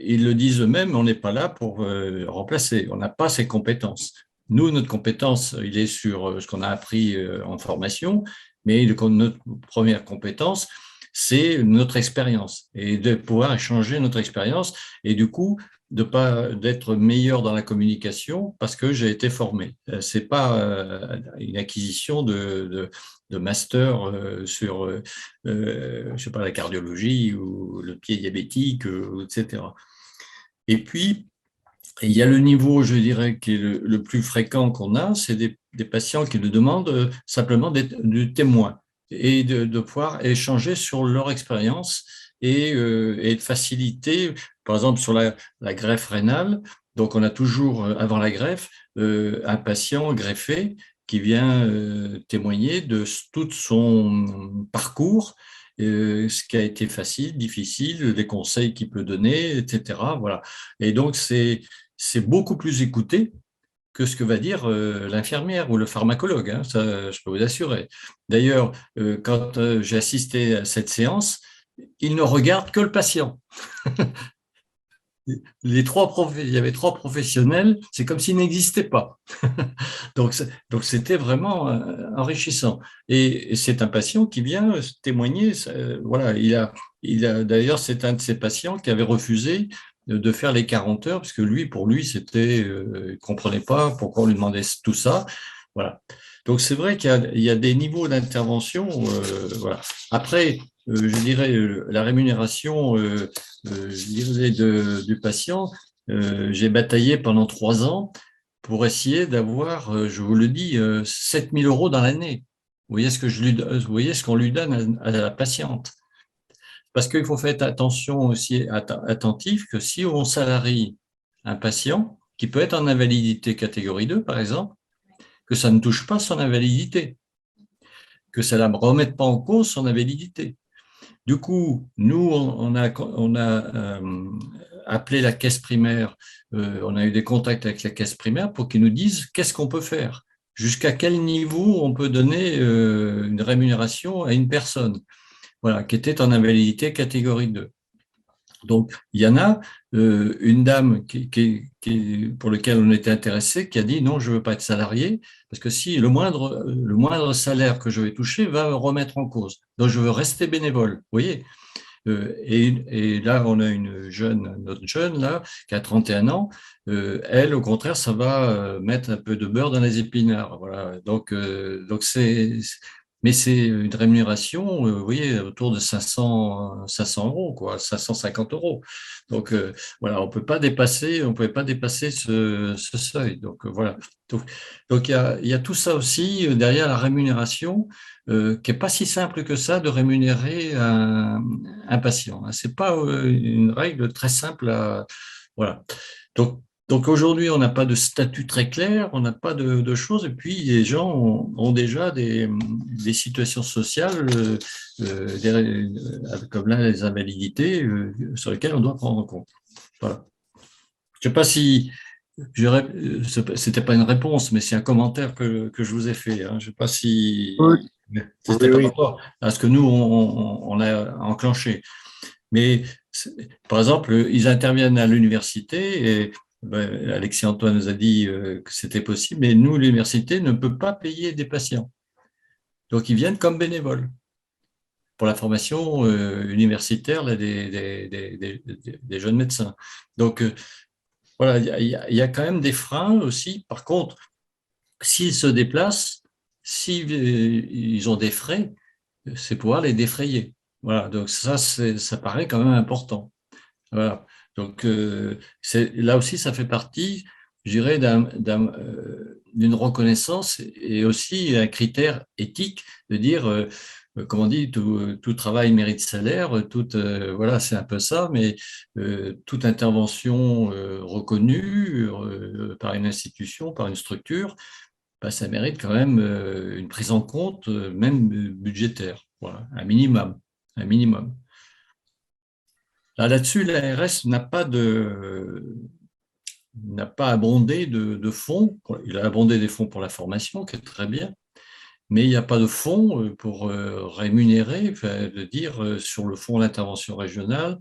ils le disent eux-mêmes, on n'est pas là pour remplacer, on n'a pas ces compétences. Nous, notre compétence, il est sur ce qu'on a appris en formation, mais notre première compétence, c'est notre expérience et de pouvoir échanger notre expérience et du coup, d'être meilleur dans la communication parce que j'ai été formé. Ce n'est pas une acquisition de master sur je sais pas, la cardiologie ou le pied diabétique, etc. Et puis, il y a le niveau, je dirais, qui est le plus fréquent qu'on a, c'est des patients qui nous demandent simplement d'être du témoin et de pouvoir échanger sur leur expérience et de faciliter, par exemple, sur la greffe rénale. Donc, on a toujours, avant la greffe, un patient greffé qui vient témoigner de tout son parcours, ce qui a été facile, difficile, les conseils qu'il peut donner, etc. Voilà. Et donc, c'est beaucoup plus écouté que ce que va dire l'infirmière ou le pharmacologue, hein, ça, je peux vous assurer. D'ailleurs, quand j'ai assisté à cette séance, il ne regarde que le patient. Il y avait 3 professionnels, c'est comme s'ils n'existaient pas. Donc, c'était vraiment enrichissant. Et c'est un patient qui vient témoigner. Voilà, d'ailleurs, c'est un de ces patients qui avait refusé de faire les 40 heures, parce que pour lui, c'était, il ne comprenait pas pourquoi on lui demandait tout ça. Voilà. Donc, c'est vrai qu'il y a des niveaux d'intervention. Voilà. Après, je dirais, la rémunération, je dirais, du patient, j'ai bataillé pendant 3 ans pour essayer d'avoir, je vous le dis, 7 000 € dans l'année. Vous voyez vous voyez ce qu'on lui donne à la patiente. Parce qu'il faut faire attention aussi, attentif, que si on salarie un patient, qui peut être en invalidité catégorie 2, par exemple, que ça ne touche pas son invalidité, que ça ne remette pas en cause son invalidité. Du coup, nous, on a appelé la caisse primaire, on a eu des contacts avec la caisse primaire pour qu'ils nous disent qu'est-ce qu'on peut faire, jusqu'à quel niveau on peut donner une rémunération à une personne, voilà, qui était en invalidité catégorie 2. Donc, il y en a une dame pour laquelle on était intéressé qui a dit non, je ne veux pas être salarié parce que si le moindre salaire que je vais toucher va me remettre en cause. Donc, je veux rester bénévole. Vous voyez, et là, on a notre jeune là, qui a 31 ans. Elle, au contraire, ça va mettre un peu de beurre dans les épinards. Voilà. Donc mais c'est une rémunération, vous voyez, autour de 500 €, quoi, 550 €. Donc voilà, on pouvait pas dépasser ce seuil. Donc voilà. Donc il y a tout ça aussi derrière la rémunération, qui est pas si simple que ça de rémunérer un patient. C'est pas une règle très simple voilà. Donc aujourd'hui, on n'a pas de statut très clair, on n'a pas de choses, et puis les gens ont déjà des situations sociales, comme là les invalidités, sur lesquelles on doit prendre en compte. Voilà. Je ne sais pas si c'était pas une réponse, mais c'est un commentaire que je vous ai fait. Hein. Je ne sais pas si c'était par rapport à ce que nous on a enclenché. Mais par exemple, ils interviennent à l'université et Alexis Antoine nous a dit que c'était possible, mais nous, l'université ne peut pas payer des patients. Donc, ils viennent comme bénévoles pour la formation universitaire là, des jeunes médecins. Donc, voilà, il y a quand même des freins aussi. Par contre, s'ils se déplacent, s'ils ont des frais, c'est pouvoir les défrayer. Voilà, donc ça paraît quand même important. Voilà. Donc, là aussi, ça fait partie, je dirais, d'une reconnaissance et aussi un critère éthique de dire, comme on dit, tout travail mérite salaire, voilà, c'est un peu ça, mais toute intervention reconnue par une institution, par une structure, ça mérite quand même une prise en compte, même budgétaire, voilà, un minimum. Là-dessus, l'ARS n'a pas abondé de fonds. Il a abondé des fonds pour la formation, qui est très bien, mais il n'y a pas de fonds pour rémunérer, enfin, de dire sur le fonds d'intervention régionale.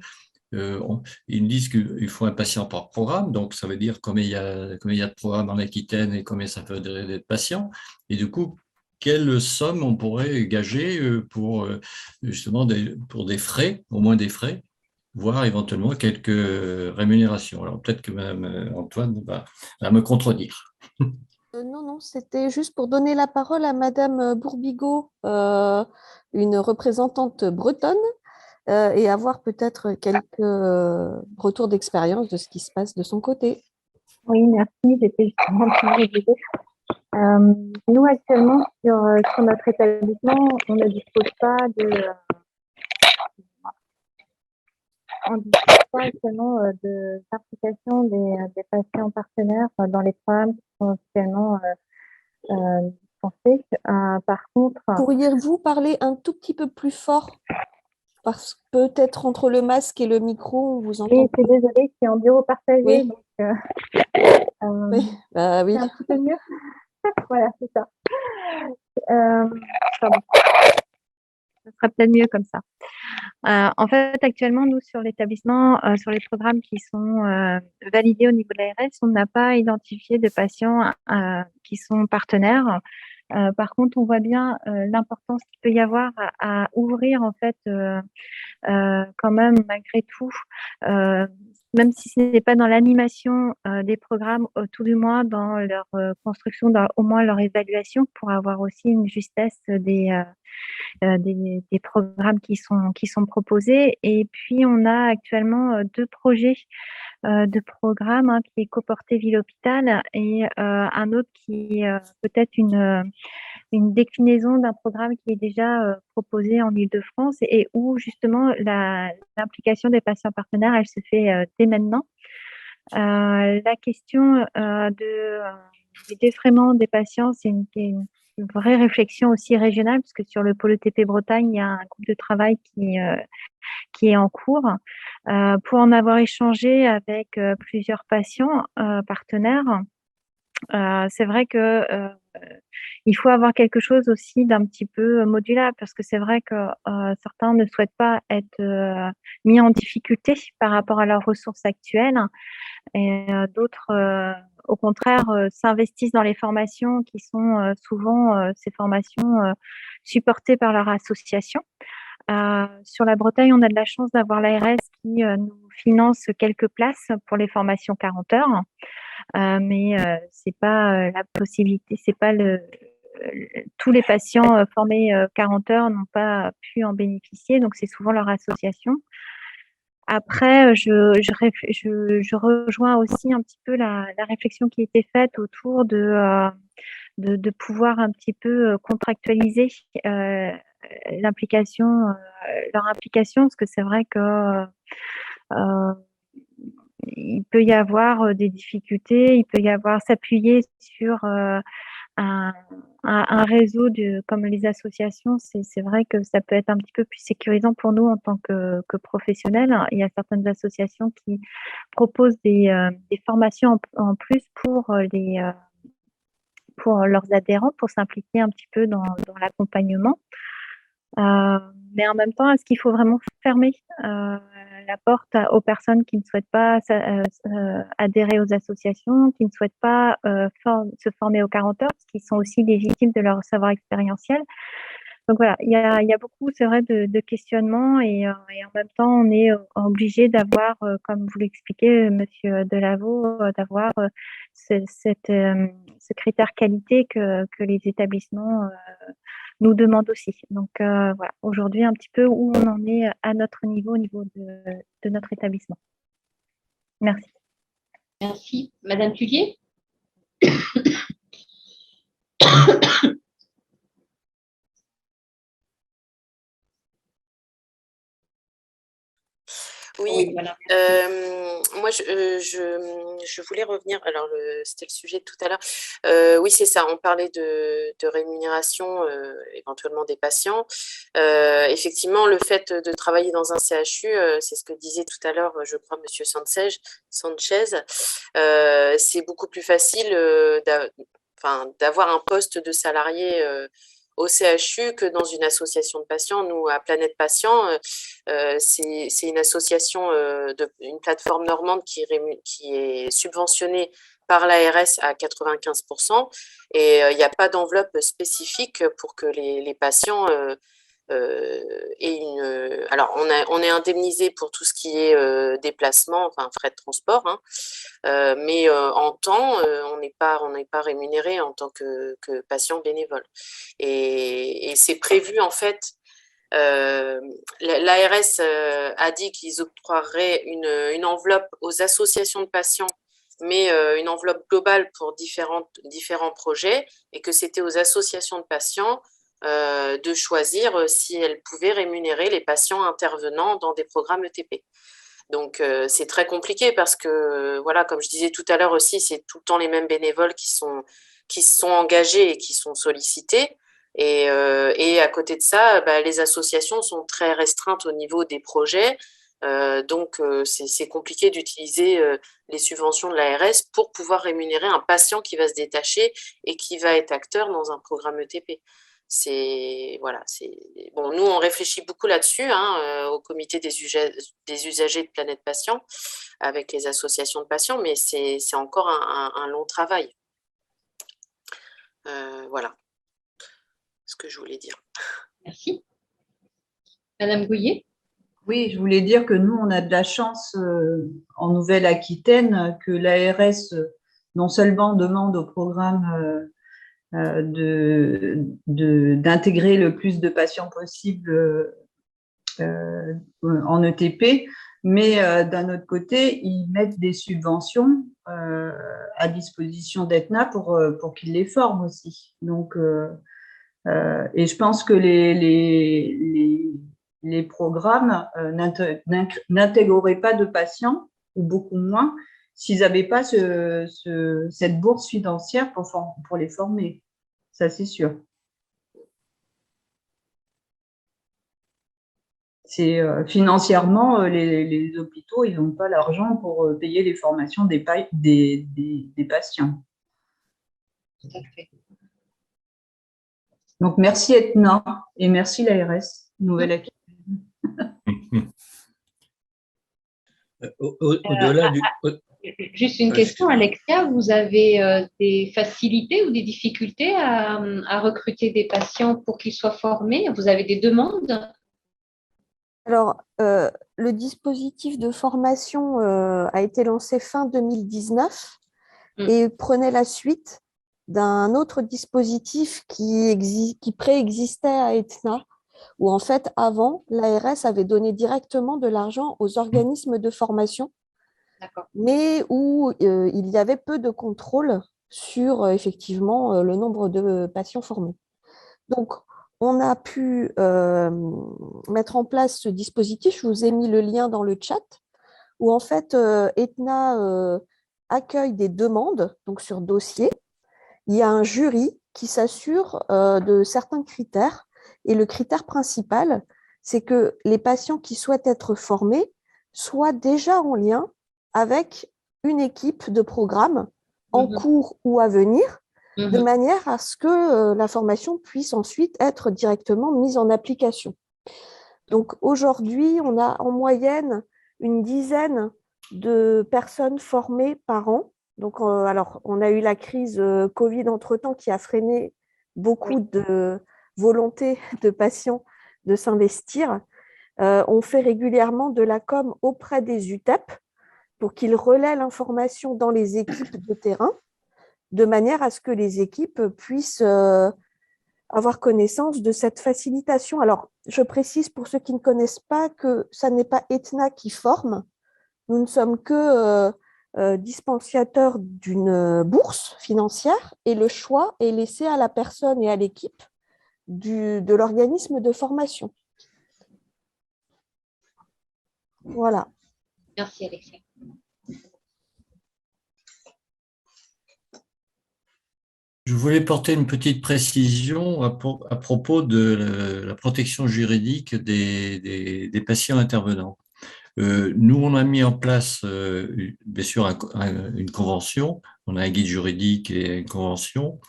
Ils me disent qu'il faut un patient par programme, donc ça veut dire combien il y a de programmes en Aquitaine et combien ça peut durer d'être patient. Et du coup, quelle somme on pourrait gager pour justement pour des frais, au moins des frais, voire éventuellement quelques rémunérations. Alors peut-être que Mme Antoine va me contredire. Non, non, c'était juste pour donner la parole à Madame Bourbigo, une représentante bretonne, et avoir peut-être quelques retours d'expérience de ce qui se passe de son côté. Oui, merci. J'étais justement en train de vous dire. Nous, actuellement, sur notre établissement, on ne dispose pas actuellement d'implication des patients partenaires dans les programmes qui sont actuellement dispensés. Par contre, Pourriez-vous parler un tout petit peu plus fort? Parce que peut-être entre le masque et le micro, on vous entend. oui, je suis désolée, je suis en bureau partagé, Oui. donc Oui, oui. c'est un petit peu mieux. Voilà, c'est ça. Pardon. Ça sera peut-être mieux comme ça. En fait, actuellement, nous, sur l'établissement, sur les programmes qui sont validés au niveau de l'ARS, on n'a pas identifié de patients qui sont partenaires. Par contre, on voit bien l'importance qu'il peut y avoir à ouvrir, en fait, quand même, malgré tout, même si ce n'est pas dans l'animation des programmes, tout du moins dans leur construction, dans au moins leur évaluation, pour avoir aussi une justesse des programmes qui sont proposés. Et puis, on a actuellement 2 projets de programmes, hein, qui est Coporté Ville-Hôpital et un autre qui est peut-être une déclinaison d'un programme qui est déjà proposé en Île-de-France et où justement l'implication des patients partenaires, elle se fait dès maintenant. La question du défraiement des patients, c'est une vraie réflexion aussi régionale, parce que sur le pôle ETP Bretagne, il y a un groupe de travail qui est en cours. Pour en avoir échangé avec plusieurs patients partenaires, c'est vrai que il faut avoir quelque chose aussi d'un petit peu modulable, parce que c'est vrai que certains ne souhaitent pas être mis en difficulté par rapport à leurs ressources actuelles, et d'autres, au contraire, s'investissent dans les formations qui sont souvent ces formations supportées par leur association. Sur la Bretagne, on a de la chance d'avoir l'ARS qui nous finance quelques places pour les formations 40 heures. Mais c'est pas la possibilité, c'est pas tous les patients formés 40 heures n'ont pas pu en bénéficier, donc c'est souvent leur association. Après, je rejoins aussi un petit peu la réflexion qui a été faite autour de pouvoir un petit peu contractualiser l'implication, leur implication, parce que c'est vrai que il peut y avoir des difficultés, il peut y avoir s'appuyer sur un réseau comme les associations. C'est vrai que ça peut être un petit peu plus sécurisant pour nous en tant que professionnels. Il y a certaines associations qui proposent des formations en plus pour leurs adhérents, pour s'impliquer un petit peu dans l'accompagnement. Mais en même temps, est-ce qu'il faut vraiment fermer la porte aux personnes qui ne souhaitent pas adhérer aux associations, qui ne souhaitent pas se former aux 40 heures, parce qu'ils sont aussi légitimes de leur savoir expérientiel? Donc voilà, il y a beaucoup, c'est vrai, de questionnements, et en même temps, on est obligé d'avoir, comme vous l'expliquez, Monsieur Delaveau, d'avoir ce critère qualité que les établissements nous demandent aussi. Donc voilà, aujourd'hui, un petit peu où on en est à notre niveau, au niveau de notre établissement. Merci. Merci. Madame Tullier? Oui, voilà. moi je voulais revenir, alors c'était le sujet de tout à l'heure. Oui, c'est ça, on parlait de rémunération éventuellement des patients. Effectivement, le fait de travailler dans un CHU, c'est ce que disait tout à l'heure, je crois, Monsieur Sanchez, c'est beaucoup plus facile d'avoir un poste de salarié au CHU que dans une association de patients. Nous, à Planète Patient, c'est une association, une plateforme normande qui est subventionnée par l'ARS à 95%, et il n'y a pas d'enveloppe spécifique pour que les patients aient une... Alors, on est indemnisé pour tout ce qui est déplacement, enfin frais de transport, hein, mais en temps, on n'est pas rémunéré en tant que patient bénévole. Et c'est prévu en fait. L'ARS a dit qu'ils octroieraient une enveloppe aux associations de patients, mais une enveloppe globale pour différents projets, et que c'était aux associations de patients de choisir si elles pouvaient rémunérer les patients intervenant dans des programmes ETP. Donc, c'est très compliqué parce que, voilà, comme je disais tout à l'heure aussi, c'est tout le temps les mêmes bénévoles qui sont engagés et qui sont sollicités. Et à côté de ça, les associations sont très restreintes au niveau des projets. Donc, c'est compliqué d'utiliser les subventions de l'ARS pour pouvoir rémunérer un patient qui va se détacher et qui va être acteur dans un programme ETP. Voilà, bon, nous on réfléchit beaucoup là-dessus, hein, au comité des usagers de Planète Patient avec les associations de patients, mais c'est encore un long travail. Voilà ce que je voulais dire. Merci. Madame Gouillet? Oui, je voulais dire que nous, on a de la chance en Nouvelle-Aquitaine que l'ARS non seulement demande au programme d'intégrer le plus de patients possible en ETP, mais d'un autre côté, ils mettent des subventions à disposition d'Aetna pour qu'ils les forment aussi. Donc, et je pense que les programmes n'intégreraient pas de patients, ou beaucoup moins, s'ils n'avaient pas cette bourse financière pour les former. Ça, c'est sûr. Financièrement, les hôpitaux, ils n'ont pas l'argent pour payer les formations des patients. Tout à fait. Donc, merci Aetna et merci l'ARS Nouvelle-Aquitaine. Au-delà du... Juste une question, Alexia, vous avez des facilités ou des difficultés à recruter des patients pour qu'ils soient formés? Vous avez des demandes? Alors, le dispositif de formation a été lancé fin 2019 et prenait la suite d'un autre dispositif qui préexistait à Aetna, où en fait, avant, l'ARS avait donné directement de l'argent aux organismes de formation, mais où il y avait peu de contrôle sur effectivement le nombre de patients formés. Donc, on a pu mettre en place ce dispositif. Je vous ai mis le lien dans le chat, où en fait, Aetna accueille des demandes donc sur dossier. Il y a un jury qui s'assure de certains critères. Et le critère principal, c'est que les patients qui souhaitent être formés soient déjà en lien avec une équipe de programme en cours ou à venir, de manière à ce que la formation puisse ensuite être directement mise en application. Donc aujourd'hui, on a en moyenne une dizaine de personnes formées par an. Donc, alors, on a eu la crise Covid entre-temps qui a freiné beaucoup de volonté de patients de s'investir. On fait régulièrement de la com auprès des UTEP pour qu'ils relaient l'information dans les équipes de terrain, de manière à ce que les équipes puissent avoir connaissance de cette facilitation. Alors, je précise pour ceux qui ne connaissent pas que ça n'est pas Aetna qui forme. Nous ne sommes que dispensateurs d'une bourse financière et le choix est laissé à la personne et à l'équipe de l'organisme de formation. Voilà. Merci, Alexia. Je voulais porter une petite précision à propos de la protection juridique des patients intervenants. Nous, on a mis en place, bien sûr, une convention. On a un guide juridique et une convention.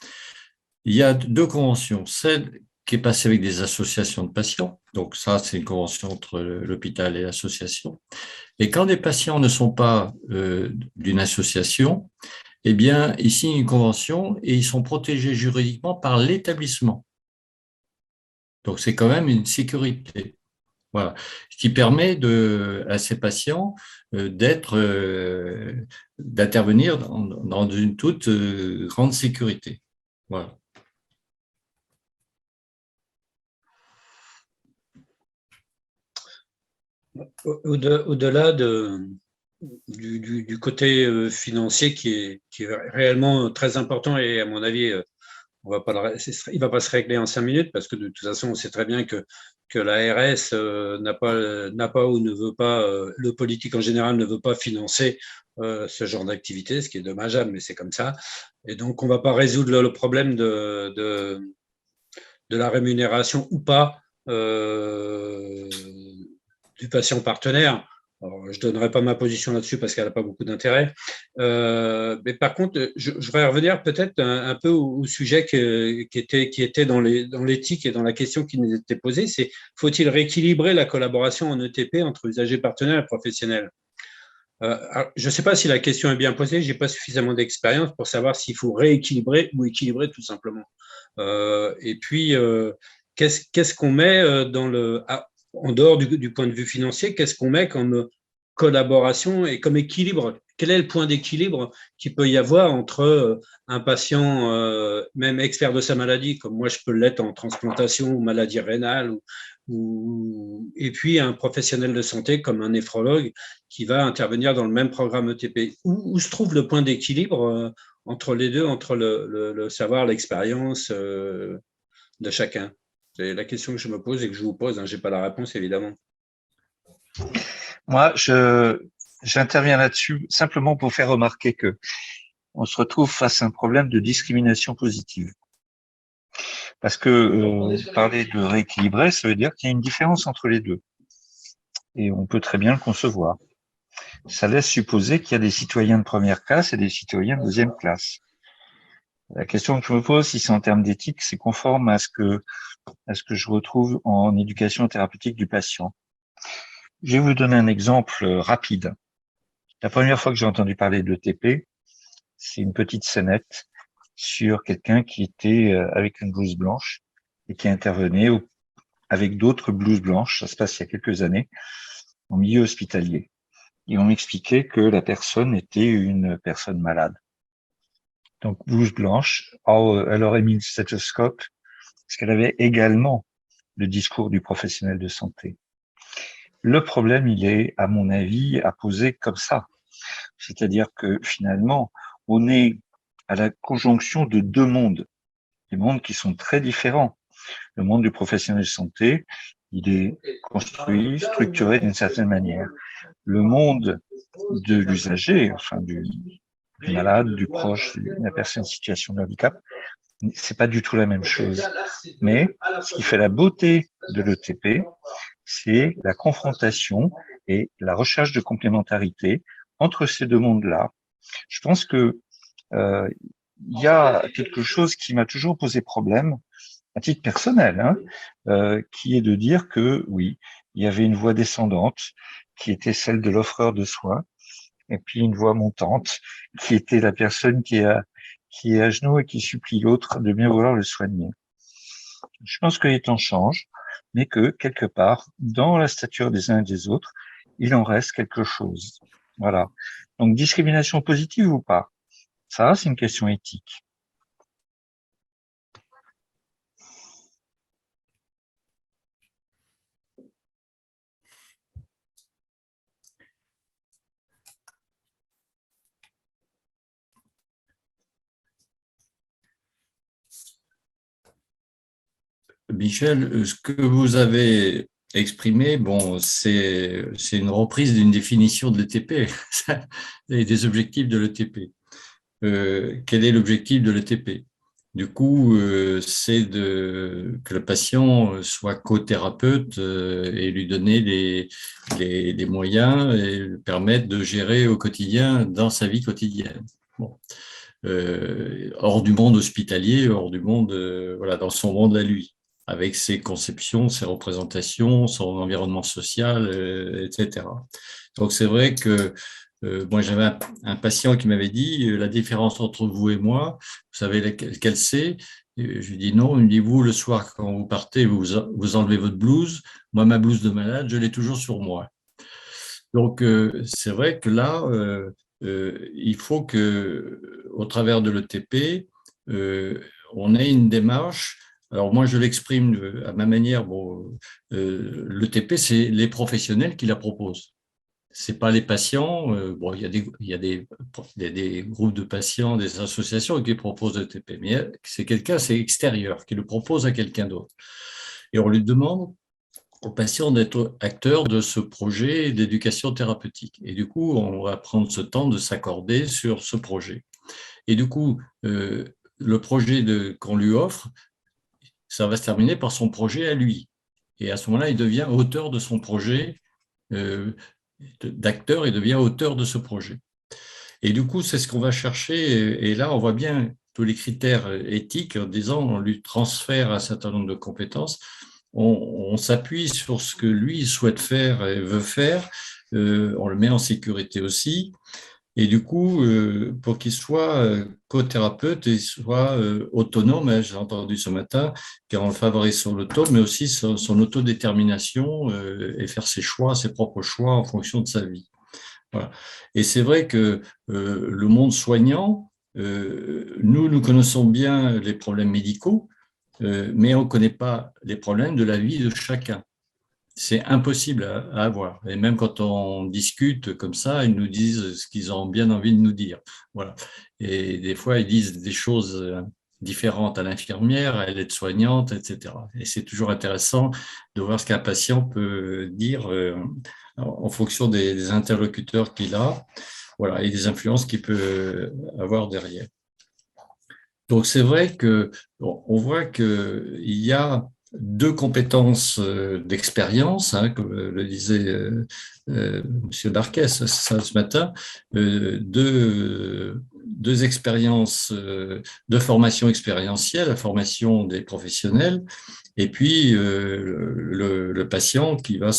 Il y a deux conventions. Celle qui est passée avec des associations de patients. Donc ça, c'est une convention entre l'hôpital et l'association. Et quand des patients ne sont pas d'une association, eh bien, ils signent une convention et ils sont protégés juridiquement par l'établissement. Donc, c'est quand même une sécurité. Voilà. Ce qui permet à ces patients d'intervenir dans une toute grande sécurité. Voilà. Au-delà du côté financier qui est réellement très important et à mon avis, il ne va pas se régler en 5 minutes parce que de toute façon, on sait très bien que l'ARS n'a pas ou ne veut pas, le politique en général ne veut pas financer ce genre d'activité, ce qui est dommageable, mais c'est comme ça. Et donc, on ne va pas résoudre le problème de la rémunération ou pas du patient partenaire. Alors, je ne donnerai pas ma position là-dessus parce qu'elle n'a pas beaucoup d'intérêt. Mais par contre, je voudrais revenir peut-être un peu au sujet qui était dans l'éthique et dans la question qui nous était posée, c'est faut-il rééquilibrer la collaboration en ETP entre usagers partenaires et professionnels? Je ne sais pas si la question est bien posée, je n'ai pas suffisamment d'expérience pour savoir s'il faut rééquilibrer ou équilibrer tout simplement. Et puis, qu'est-ce qu'on met en dehors du point de vue financier, qu'est-ce qu'on met comme collaboration et comme équilibre? Quel est le point d'équilibre qu'il peut y avoir entre un patient, même expert de sa maladie, comme moi je peux l'être en transplantation ou maladie rénale, et puis un professionnel de santé comme un néphrologue qui va intervenir dans le même programme ETP? Où se trouve le point d'équilibre entre les deux, entre le savoir, l'expérience de chacun? C'est la question que je me pose et que je vous pose. Je n'ai pas la réponse, évidemment. Moi, j'interviens là-dessus simplement pour faire remarquer que on se retrouve face à un problème de discrimination positive. Parce que parler de rééquilibrer, ça veut dire qu'il y a une différence entre les deux. Et on peut très bien le concevoir. Ça laisse supposer qu'il y a des citoyens de première classe et des citoyens de deuxième classe. La question que je me pose, si c'est en termes d'éthique, c'est conforme à ce que je retrouve en éducation thérapeutique du patient. Je vais vous donner un exemple rapide. La première fois que j'ai entendu parler de l'ETP, c'est une petite scénette sur quelqu'un qui était avec une blouse blanche et qui intervenait avec d'autres blouses blanches, ça se passe il y a quelques années, en milieu hospitalier. Et on m'expliquait que la personne était une personne malade. Donc, blouse blanche, elle aurait mis le stéthoscope, parce qu'elle avait également le discours du professionnel de santé. Le problème, il est, à mon avis, à poser comme ça. C'est-à-dire que finalement, on est à la conjonction de deux mondes, des mondes qui sont très différents. Le monde du professionnel de santé, il est construit, structuré d'une certaine manière. Le monde de l'usager, enfin du malade, du proche, de la personne en situation de handicap, c'est pas du tout la même chose. Mais ce qui fait la beauté de l'ETP, c'est la confrontation et la recherche de complémentarité entre ces deux mondes-là. Je pense que il y a quelque chose qui m'a toujours posé problème, à titre personnel, qui est de dire que oui, il y avait une voie descendante qui était celle de l'offreur de soins, et puis une voie montante qui était la personne qui est à genoux et qui supplie l'autre de bien vouloir le soigner. Je pense que les temps changent, mais que quelque part, dans la stature des uns et des autres, il en reste quelque chose. Voilà. Donc, discrimination positive ou pas? Ça, c'est une question éthique. Michel, ce que vous avez exprimé, bon, c'est une reprise d'une définition de l'ETP et des objectifs de l'ETP. Quel est l'objectif de l'ETP? Du coup, c'est que le patient soit co-thérapeute et lui donner les moyens et lui permettre de gérer au quotidien, dans sa vie quotidienne. Bon. Hors du monde hospitalier, hors du monde, voilà, dans son monde à lui, avec ses conceptions, ses représentations, son environnement social, etc. Donc c'est vrai que moi j'avais un patient qui m'avait dit la différence entre vous et moi, vous savez laquelle c'est? Je lui dis non, il me dit vous le soir quand vous partez, vous enlevez votre blouse, moi ma blouse de malade, je l'ai toujours sur moi. Donc c'est vrai que là, il faut que, au travers de l'ETP, on ait une démarche. Alors moi, je l'exprime à ma manière. Bon, l'ETP, c'est les professionnels qui la proposent. C'est pas les patients. Bon, il y a des groupes de patients, des associations qui proposent l'ETP, mais c'est quelqu'un, c'est extérieur, qui le propose à quelqu'un d'autre. Et on lui demande aux patients d'être acteurs de ce projet d'éducation thérapeutique. Et du coup, on va prendre ce temps de s'accorder sur ce projet. Et du coup, le projet qu'on lui offre, ça va se terminer par son projet à lui. Et à ce moment-là, il devient auteur de son projet, d'acteur, il devient auteur de ce projet. Et du coup, c'est ce qu'on va chercher. Et là, on voit bien tous les critères éthiques en disant on lui transfère un certain nombre de compétences. On s'appuie sur ce que lui souhaite faire et veut faire, on le met en sécurité aussi, et du coup, pour qu'il soit co-thérapeute et soit autonome, j'ai entendu ce matin, car on le favorise sur l'auto, mais aussi son autodétermination et faire ses choix, ses propres choix en fonction de sa vie. Voilà. Et c'est vrai que le monde soignant, nous connaissons bien les problèmes médicaux, mais on ne connaît pas les problèmes de la vie de chacun. C'est impossible à avoir. Et même quand on discute comme ça, ils nous disent ce qu'ils ont bien envie de nous dire. Voilà. Et des fois, ils disent des choses différentes à l'infirmière, à l'aide-soignante, etc. Et c'est toujours intéressant de voir ce qu'un patient peut dire en fonction des interlocuteurs qu'il a, voilà, et des influences qu'il peut avoir derrière. Donc c'est vrai que on voit qu'il y a deux compétences d'expérience, hein, comme le disait Monsieur Darquès ce matin, deux expériences de formation expérientielle, la formation des professionnels, et puis le patient qui va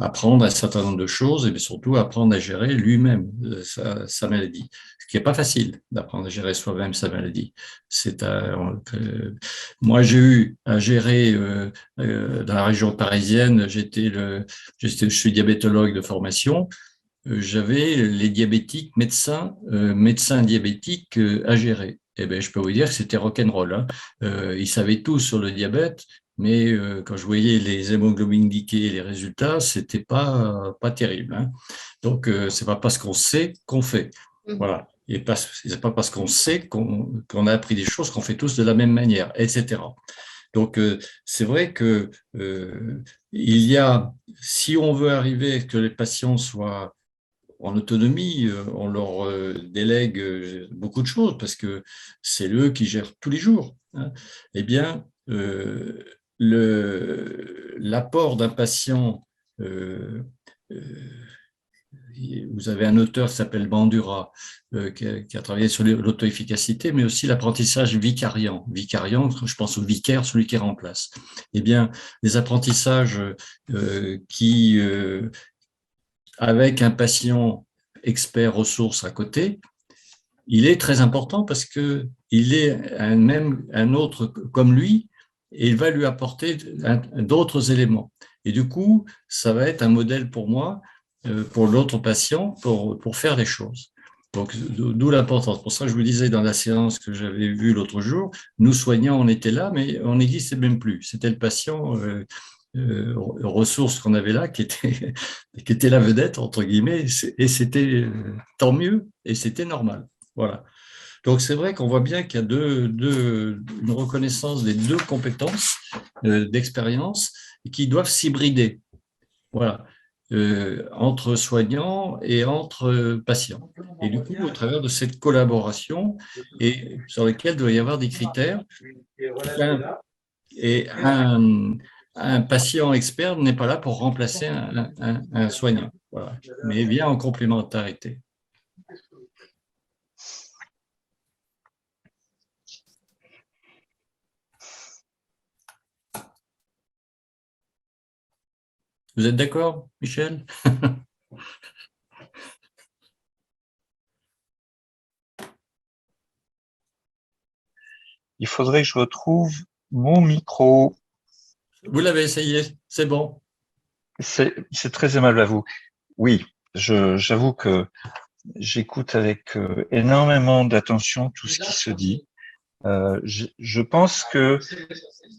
apprendre un certain nombre de choses et surtout apprendre à gérer lui-même sa maladie. Ce qui n'est pas facile d'apprendre à gérer soi-même sa maladie. Moi, j'ai eu à gérer dans la région parisienne, je suis diabétologue de formation, j'avais les diabétiques, médecins diabétiques à gérer. Eh bien, je peux vous dire que c'était rock'n'roll, hein. Ils savaient tout sur le diabète, mais quand je voyais les hémoglobines glyquées et les résultats, c'était pas terrible, hein. Donc, c'est pas parce qu'on sait qu'on fait. Voilà. Et c'est pas parce qu'on sait qu'on a appris des choses qu'on fait tous de la même manière, etc. Donc, c'est vrai que il y a, si on veut arriver à ce que les patients soient en autonomie, on leur délègue beaucoup de choses parce que c'est eux qui gèrent tous les jours, hein. Eh bien, l'apport d'un patient, vous avez un auteur qui s'appelle Bandura, qui a travaillé sur l'auto-efficacité, mais aussi l'apprentissage vicariant. Vicariant, je pense au vicaire, celui qui remplace. Eh bien, les apprentissages avec un patient expert ressources à côté, il est très important parce que il est un autre comme lui et il va lui apporter d'autres éléments. Et du coup, ça va être un modèle pour moi, pour l'autre patient, pour faire les choses. Donc, d'où l'importance. Pour ça, je vous disais dans la séance que j'avais vue l'autre jour, nous soignants, on était là, mais on n'existait même plus. C'était le patient ressources qu'on avait là qui était la vedette, entre guillemets, et c'était tant mieux, et c'était normal. Voilà. Donc, c'est vrai qu'on voit bien qu'il y a une reconnaissance des deux compétences d'expérience qui doivent s'hybrider. Voilà. Entre soignants et entre patients. Et du coup, au travers de cette collaboration, et sur laquelle il doit y avoir des critères, et un patient expert n'est pas là pour remplacer un soignant, voilà, mais vient en complémentarité. Vous êtes d'accord, Michel? Il faudrait que je retrouve mon micro. Vous l'avez essayé, c'est bon. C'est très aimable à vous. Oui, j'avoue que j'écoute avec énormément d'attention tout ce qui se dit. Je pense que,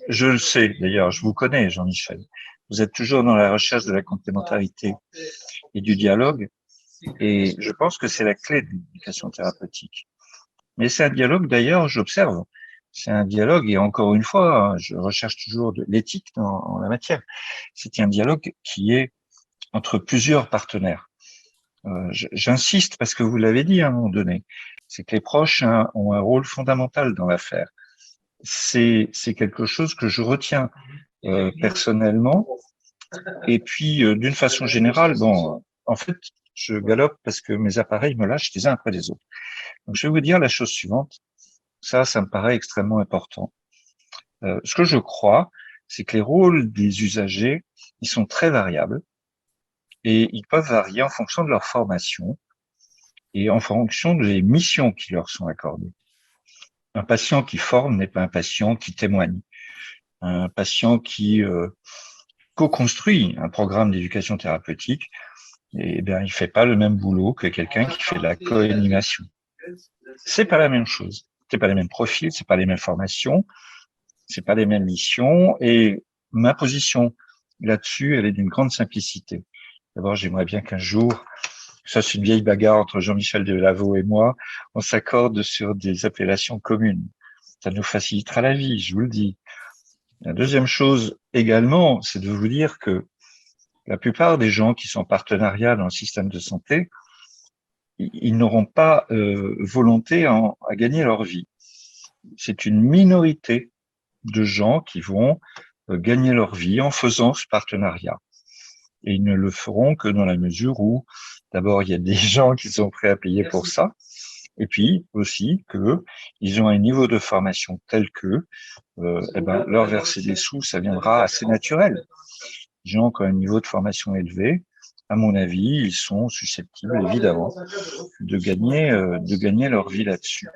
je le sais d'ailleurs, je vous connais, Jean-Michel, vous êtes toujours dans la recherche de la complémentarité et du dialogue, et je pense que c'est la clé de l'éducation thérapeutique. Mais c'est un dialogue, d'ailleurs, j'observe, c'est un dialogue, et encore une fois, hein, je recherche toujours de l'éthique en la matière, c'est un dialogue qui est entre plusieurs partenaires. J'insiste parce que vous l'avez dit à un moment donné, c'est que les proches ont un rôle fondamental dans l'affaire. C'est quelque chose que je retiens personnellement. Et puis, d'une façon générale, bon, en fait, je galope parce que mes appareils me lâchent les uns après les autres. Donc, je vais vous dire la chose suivante. Ça me paraît extrêmement important. Ce que je crois, c'est que les rôles des usagers, ils sont très variables et ils peuvent varier en fonction de leur formation et en fonction des missions qui leur sont accordées. Un patient qui forme n'est pas un patient qui témoigne. Un patient qui co-construit un programme d'éducation thérapeutique, eh bien, il fait pas le même boulot que quelqu'un qui fait de la co-animation. C'est pas la même chose. C'est pas les mêmes profils, c'est pas les mêmes formations, c'est pas les mêmes missions. Et ma position là-dessus, elle est d'une grande simplicité. D'abord, j'aimerais bien qu'un jour, ça c'est une vieille bagarre entre Jean-Michel Delaveau et moi, on s'accorde sur des appellations communes. Ça nous facilitera la vie, je vous le dis. La deuxième chose également, c'est de vous dire que la plupart des gens qui sont partenariats dans le système de santé, ils n'auront pas volonté à gagner leur vie. C'est une minorité de gens qui vont gagner leur vie en faisant ce partenariat. Et ils ne le feront que dans la mesure où, d'abord, il y a des gens qui sont prêts à payer pour ça, et puis aussi qu'ils ont un niveau de formation tel que leur verser des sous, ça viendra assez naturel. Les gens qui ont un niveau de formation élevé, à mon avis, ils sont susceptibles, évidemment, de gagner leur vie là-dessus.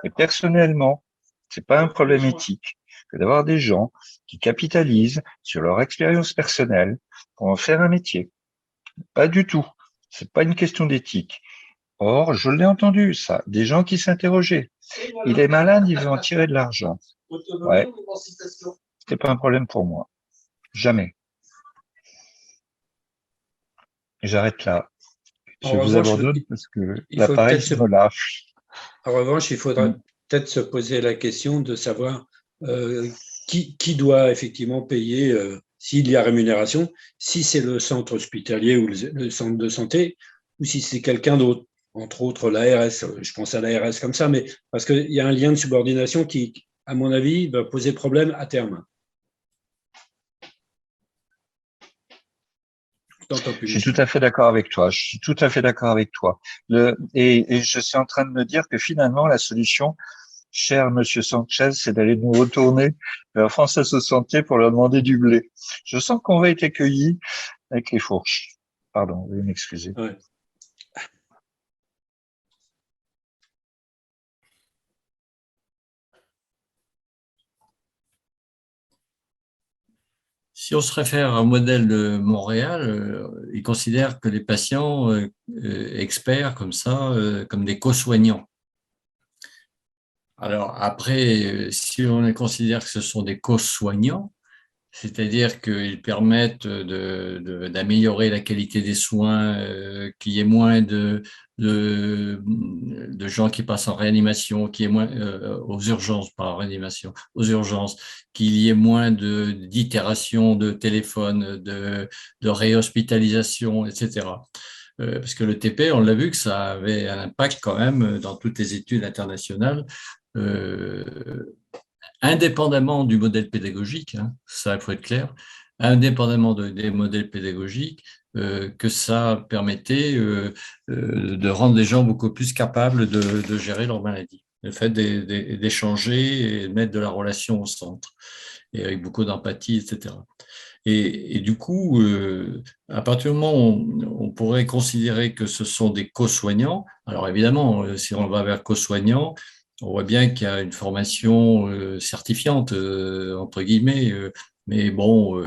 Et personnellement, c'est pas un problème éthique que d'avoir des gens qui capitalisent sur leur expérience personnelle pour en faire un métier. Pas du tout. C'est pas une question d'éthique. Or, je l'ai entendu, ça. Des gens qui s'interrogeaient. Il est malade, il veut en tirer de l'argent. Ouais. C'est pas un problème pour moi. Jamais. J'arrête là. Je vous abandonne parce que l'appareil me lâche. En revanche, il faudra peut-être se poser la question de savoir qui doit effectivement payer s'il y a rémunération, si c'est le centre hospitalier ou le centre de santé, ou si c'est quelqu'un d'autre, entre autres l'ARS. Je pense à l'ARS comme ça, mais parce qu'il y a un lien de subordination qui, à mon avis, va poser problème à terme. Je suis tout à fait d'accord avec toi. Je suis tout à fait d'accord avec toi. Et je suis en train de me dire que finalement, la solution, cher Monsieur Sanchez, c'est d'aller nous retourner vers France Asso Santé pour leur demander du blé. Je sens qu'on va être accueillis avec les fourches. Pardon, veuillez m'excuser. Ouais. Si on se réfère au modèle de Montréal, ils considèrent que les patients experts comme ça, comme des co-soignants. Alors après, si on considère que ce sont des co-soignants, C'est-à-dire qu'ils permettent d'améliorer la qualité des soins, qu'il y ait moins de gens qui passent en réanimation, qu'il y ait moins aux urgences, pas en réanimation, aux urgences, qu'il y ait moins d'itérations de téléphone, de réhospitalisation, etc. Parce que le TP, on l'a vu que ça avait un impact quand même dans toutes les études internationales. Indépendamment du modèle pédagogique, hein, ça il faut être clair, indépendamment des modèles pédagogiques, que ça permettait de rendre les gens beaucoup plus capables de gérer leur maladie. Le fait d'échanger et de mettre de la relation au centre, et avec beaucoup d'empathie, etc. Et du coup, à partir du moment où on pourrait considérer que ce sont des co-soignants, alors évidemment, si on va vers co-soignants, on voit bien qu'il y a une formation certifiante, entre guillemets, mais bon,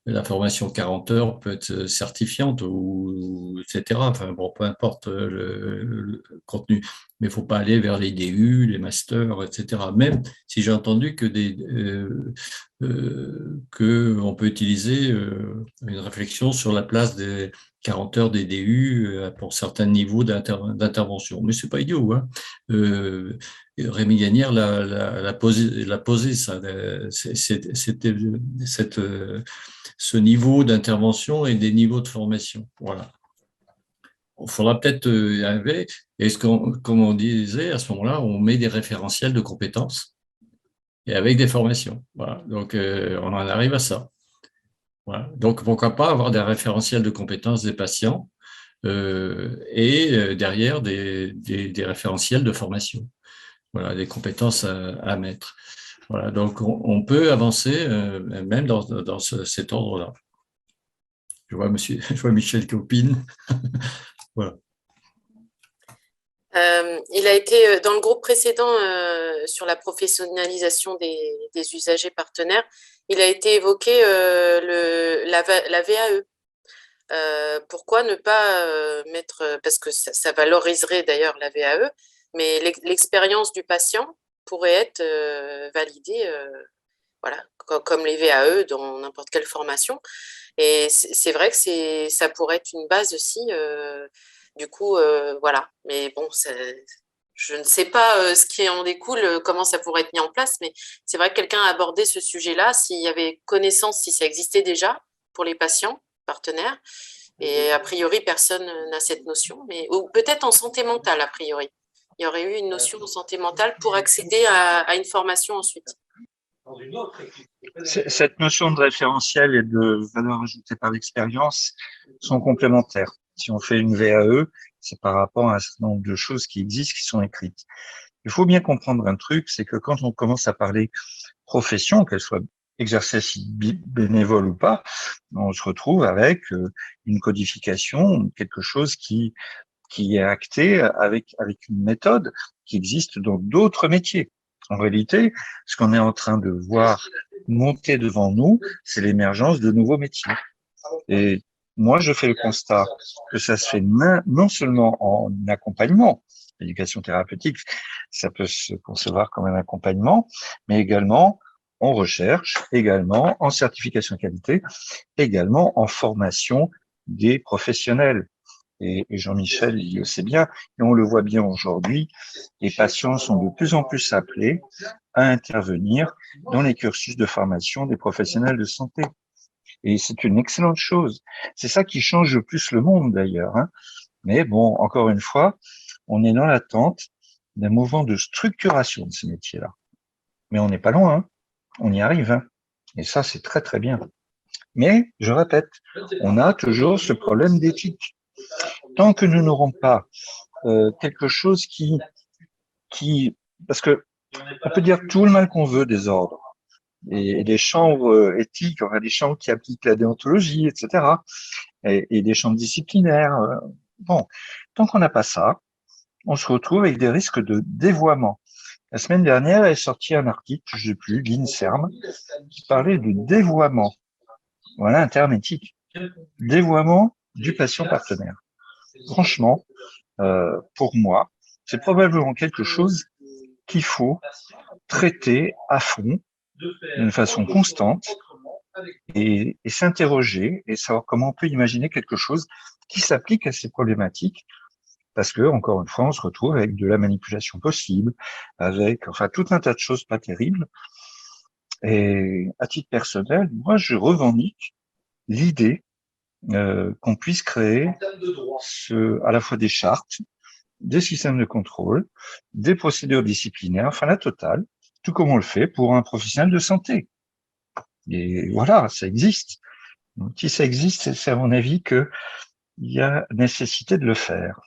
la formation 40 heures peut être certifiante, etc. Enfin, bon, peu importe le contenu, mais il ne faut pas aller vers les DU, les masters, etc. Même si j'ai entendu qu'on peut utiliser une réflexion sur la place des 40 heures des DU pour certains niveaux d'intervention. Mais ce n'est pas idiot, hein. Rémi Gagnère l'a posé ça, ce niveau d'intervention et des niveaux de formation. Voilà. Il faudra peut-être y arriver. Et comme on disait, à ce moment-là, on met des référentiels de compétences et avec des formations. Voilà. Donc, on en arrive à ça. Voilà. Donc, pourquoi pas avoir des référentiels de compétences des patients et derrière des référentiels de formation. Voilà, des compétences à mettre. Voilà, donc on peut avancer même dans cet ordre-là. Je vois Michel qui opine. Voilà. Il a été dans le groupe précédent sur la professionnalisation des usagers partenaires. Il a été évoqué la VAE. Pourquoi ne pas mettre, parce que ça valoriserait d'ailleurs la VAE, mais l'expérience du patient pourrait être validée, voilà, comme les VAE dans n'importe quelle formation. Et c'est vrai que ça pourrait être une base aussi. Du coup, voilà. Mais bon, je ne sais pas ce qui en découle, comment ça pourrait être mis en place, mais c'est vrai que quelqu'un a abordé ce sujet-là, s'il y avait connaissance, si ça existait déjà pour les patients partenaires. Et a priori, personne n'a cette notion, ou peut-être en santé mentale, a priori. Il y aurait eu une notion de santé mentale pour accéder à une formation ensuite. Cette notion de référentiel et de valeur ajoutée par l'expérience sont complémentaires. Si on fait une VAE, c'est par rapport à un certain nombre de choses qui existent, qui sont écrites. Il faut bien comprendre un truc, c'est que quand on commence à parler profession, qu'elle soit exercice bénévole ou pas, on se retrouve avec une codification, quelque chose qui est acté avec une méthode qui existe dans d'autres métiers. En réalité, ce qu'on est en train de voir monter devant nous, c'est l'émergence de nouveaux métiers. Et moi, je fais le constat que ça se fait non seulement en accompagnement, l'éducation thérapeutique, ça peut se concevoir comme un accompagnement, mais également en recherche, également en certification qualité, également en formation des professionnels. Et Jean-Michel, il le sait bien, et on le voit bien aujourd'hui, les patients sont de plus en plus appelés à intervenir dans les cursus de formation des professionnels de santé. Et c'est une excellente chose. C'est ça qui change le plus le monde d'ailleurs, hein. Mais bon, encore une fois, on est dans l'attente d'un mouvement de structuration de ces métiers-là. Mais on n'est pas loin, hein. On y arrive, hein. Et ça, c'est très très bien. Mais, je répète, on a toujours ce problème d'éthique. Tant que nous n'aurons pas quelque chose parce que on peut dire tout le mal qu'on veut des ordres et des chambres éthiques, on a des chambres qui appliquent la déontologie, etc. Et des chambres disciplinaires. Bon, tant qu'on n'a pas ça, on se retrouve avec des risques de dévoiement. La semaine dernière est sorti un article, je ne sais plus, l'INSERM, qui parlait de dévoiement. Voilà un terme éthique. Dévoiement du patient partenaire. Franchement, pour moi, c'est probablement quelque chose qu'il faut traiter à fond, d'une façon constante, et s'interroger et savoir comment on peut imaginer quelque chose qui s'applique à ces problématiques. Parce que, encore une fois, on se retrouve avec de la manipulation possible, avec, enfin, tout un tas de choses pas terribles. Et à titre personnel, moi, je revendique l'idée qu'on puisse créer à la fois des chartes, des systèmes de contrôle, des procédures disciplinaires, enfin la totale, tout comme on le fait pour un professionnel de santé. Et voilà, ça existe. Donc, si ça existe, c'est à mon avis qu'il y a nécessité de le faire.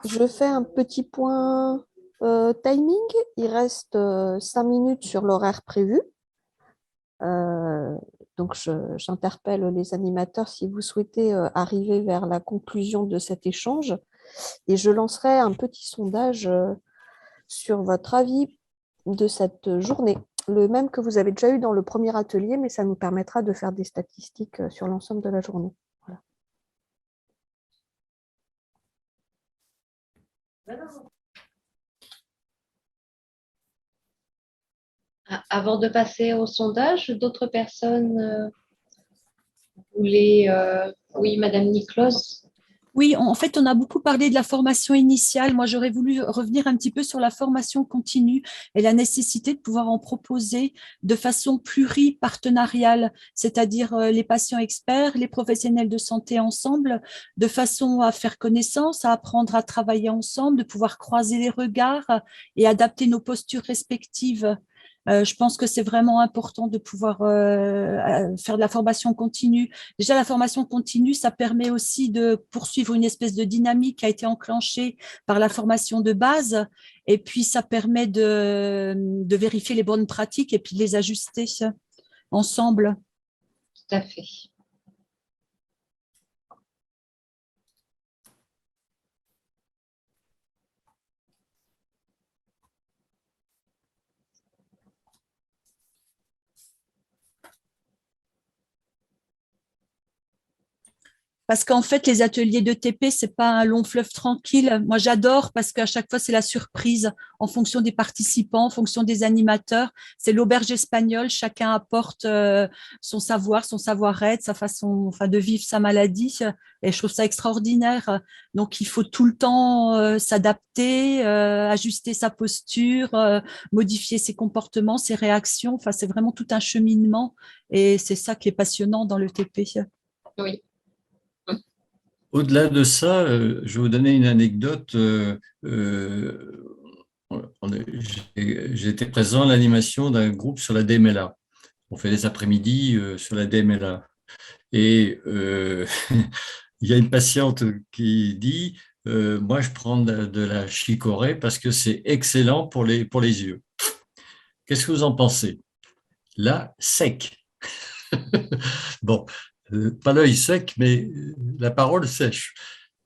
Je fais un petit point timing. Il reste 5 minutes sur l'horaire prévu. Donc, j'interpelle les animateurs si vous souhaitez arriver vers la conclusion de cet échange. Et je lancerai un petit sondage sur votre avis de cette journée, le même que vous avez déjà eu dans le premier atelier, mais ça nous permettra de faire des statistiques sur l'ensemble de la journée. Voilà. Avant de passer au sondage, d'autres personnes voulaient… oui, Madame Niclos. Oui, en fait, on a beaucoup parlé de la formation initiale. Moi, j'aurais voulu revenir un petit peu sur la formation continue et la nécessité de pouvoir en proposer de façon pluripartenariale, c'est-à-dire les patients experts, les professionnels de santé ensemble, de façon à faire connaissance, à apprendre à travailler ensemble, de pouvoir croiser les regards et adapter nos postures respectives. Je pense que c'est vraiment important de pouvoir faire de la formation continue. Déjà, la formation continue, ça permet aussi de poursuivre une espèce de dynamique qui a été enclenchée par la formation de base. Et puis, ça permet de vérifier les bonnes pratiques et puis de les ajuster ensemble. Tout à fait. Parce qu'en fait, les ateliers de TP, c'est pas un long fleuve tranquille. Moi, j'adore parce qu'à chaque fois, c'est la surprise en fonction des participants, en fonction des animateurs. C'est l'auberge espagnole. Chacun apporte son savoir, son savoir-être, sa façon, enfin, de vivre sa maladie. Et je trouve ça extraordinaire. Donc, il faut tout le temps s'adapter, ajuster sa posture, modifier ses comportements, ses réactions. Enfin, c'est vraiment tout un cheminement. Et c'est ça qui est passionnant dans le TP. Oui. Au-delà de ça, je vais vous donner une anecdote. J'ai été présent à l'animation d'un groupe sur la DMLA. On fait des après-midi sur la DMLA. Et il y a une patiente qui dit moi, je prends de la chicorée parce que c'est excellent pour les yeux. Qu'est-ce que vous en pensez? Là, sec. Bon. Pas l'œil sec, mais la parole sèche.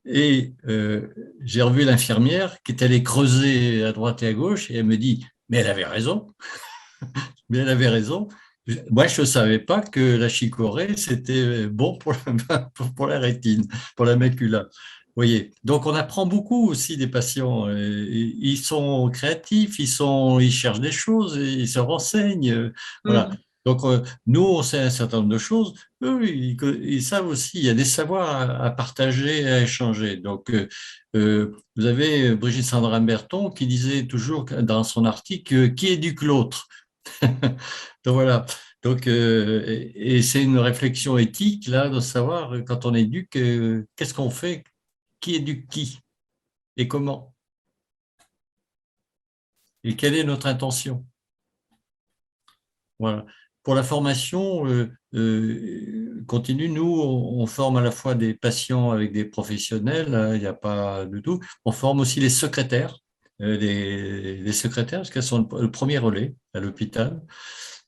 Et j'ai revu l'infirmière qui est allée creuser à droite et à gauche et elle me dit, mais elle avait raison. Mais elle avait raison. Moi, je ne savais pas que la chicorée, c'était bon pour la rétine, pour la macula. Vous voyez, donc on apprend beaucoup aussi des patients. Ils sont créatifs, ils cherchent des choses, ils se renseignent. Voilà. Donc, nous, on sait un certain nombre de choses. Eux, ils savent aussi, il y a des savoirs à partager, à échanger. Donc, vous avez Brigitte Sandrin-Berton qui disait toujours dans son article qui éduque l'autre. Donc, voilà. Donc, et c'est une réflexion éthique, là, de savoir, quand on éduque, qu'est-ce qu'on fait, qui éduque qui et comment. Et quelle est notre intention. Voilà. Pour la formation continue, nous, on forme à la fois des patients avec des professionnels, hein, il n'y a pas de tout. On forme aussi les secrétaires, les secrétaires, parce qu'elles sont le premier relais à l'hôpital.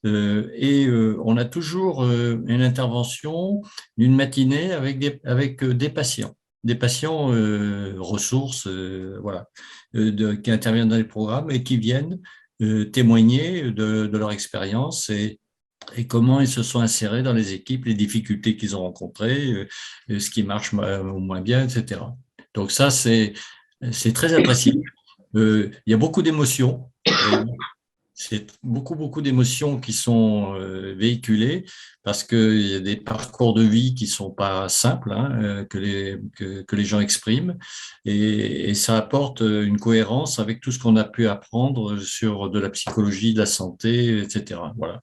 Et on a toujours une intervention d'une matinée avec des patients. Des patients ressources, voilà, qui interviennent dans les programmes et qui viennent témoigner de leur expérience et et comment ils se sont insérés dans les équipes, les difficultés qu'ils ont rencontrées, ce qui marche au moins bien, etc. Donc ça, c'est très apprécié. Il y a beaucoup d'émotions. C'est beaucoup d'émotions qui sont véhiculées parce qu'il y a des parcours de vie qui sont pas simples, hein, que les gens expriment, et ça apporte une cohérence avec tout ce qu'on a pu apprendre sur de la psychologie, de la santé, etc. Voilà.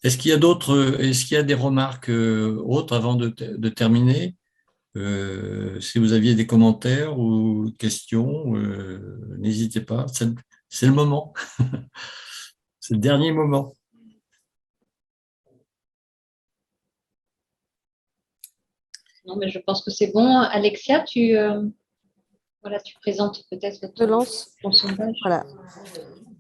Est-ce qu'il y a des remarques autres avant de terminer? Si vous aviez des commentaires ou questions, n'hésitez pas, c'est le moment. C'est le dernier moment. Non, mais je pense que c'est bon. Alexia, tu présentes peut-être ton sondage. Voilà.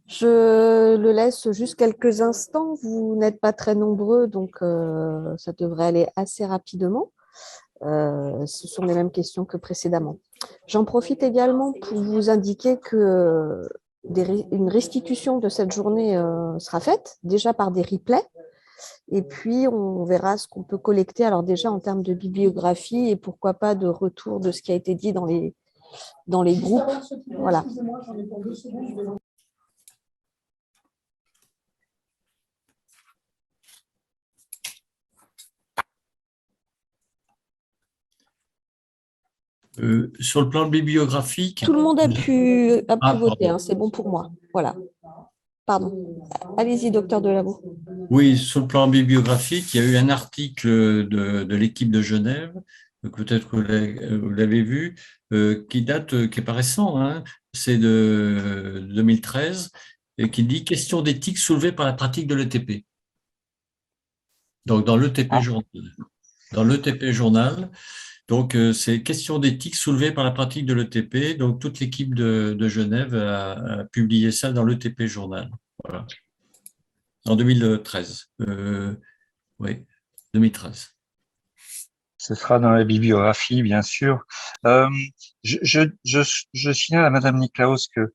Je le laisse juste quelques instants. Vous n'êtes pas très nombreux, donc ça devrait aller assez rapidement. Ce sont les mêmes questions que précédemment. J'en profite également pour vous indiquer que une restitution de cette journée sera faite, déjà par des replays. Et puis, on verra ce qu'on peut collecter, alors déjà en termes de bibliographie et pourquoi pas de retour de ce qui a été dit dans les groupes. Voilà. Sur le plan bibliographique… Tout le monde a pu voter, hein, c'est bon pour moi. Voilà. Pardon. Allez-y, docteur Delaveau. Oui, sur le plan bibliographique, il y a eu un article de l'équipe de Genève, peut-être que vous l'avez vu, qui est pas récent, hein, c'est de 2013, et qui dit « Question d'éthique soulevée par la pratique de l'ETP ». Donc, dans l'ETP journal. Dans l'ETP journal, donc c'est question d'éthique soulevée par la pratique de l'ETP. Donc, toute l'équipe de Genève a publié ça dans l'ETP journal. Voilà. En 2013. Oui, 2013. Ce sera dans la bibliographie, bien sûr. Je signale à Madame Niklaus que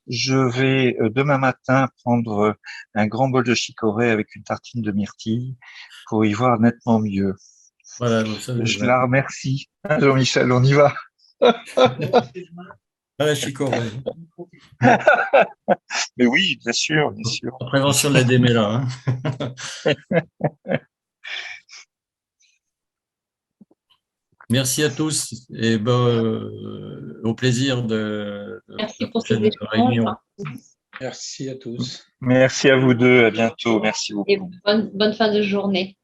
je vais demain matin prendre un grand bol de chicorée avec une tartine de myrtille pour y voir nettement mieux. Voilà, je la remercie. Jean-Michel, on y va. À la chicorée. Mais oui, bien sûr, bien sûr. La prévention de la démêlée. Merci à tous et au plaisir de Merci pour cette réunion. Merci à tous. Merci à vous deux, à bientôt. Merci beaucoup. Et bonne fin de journée.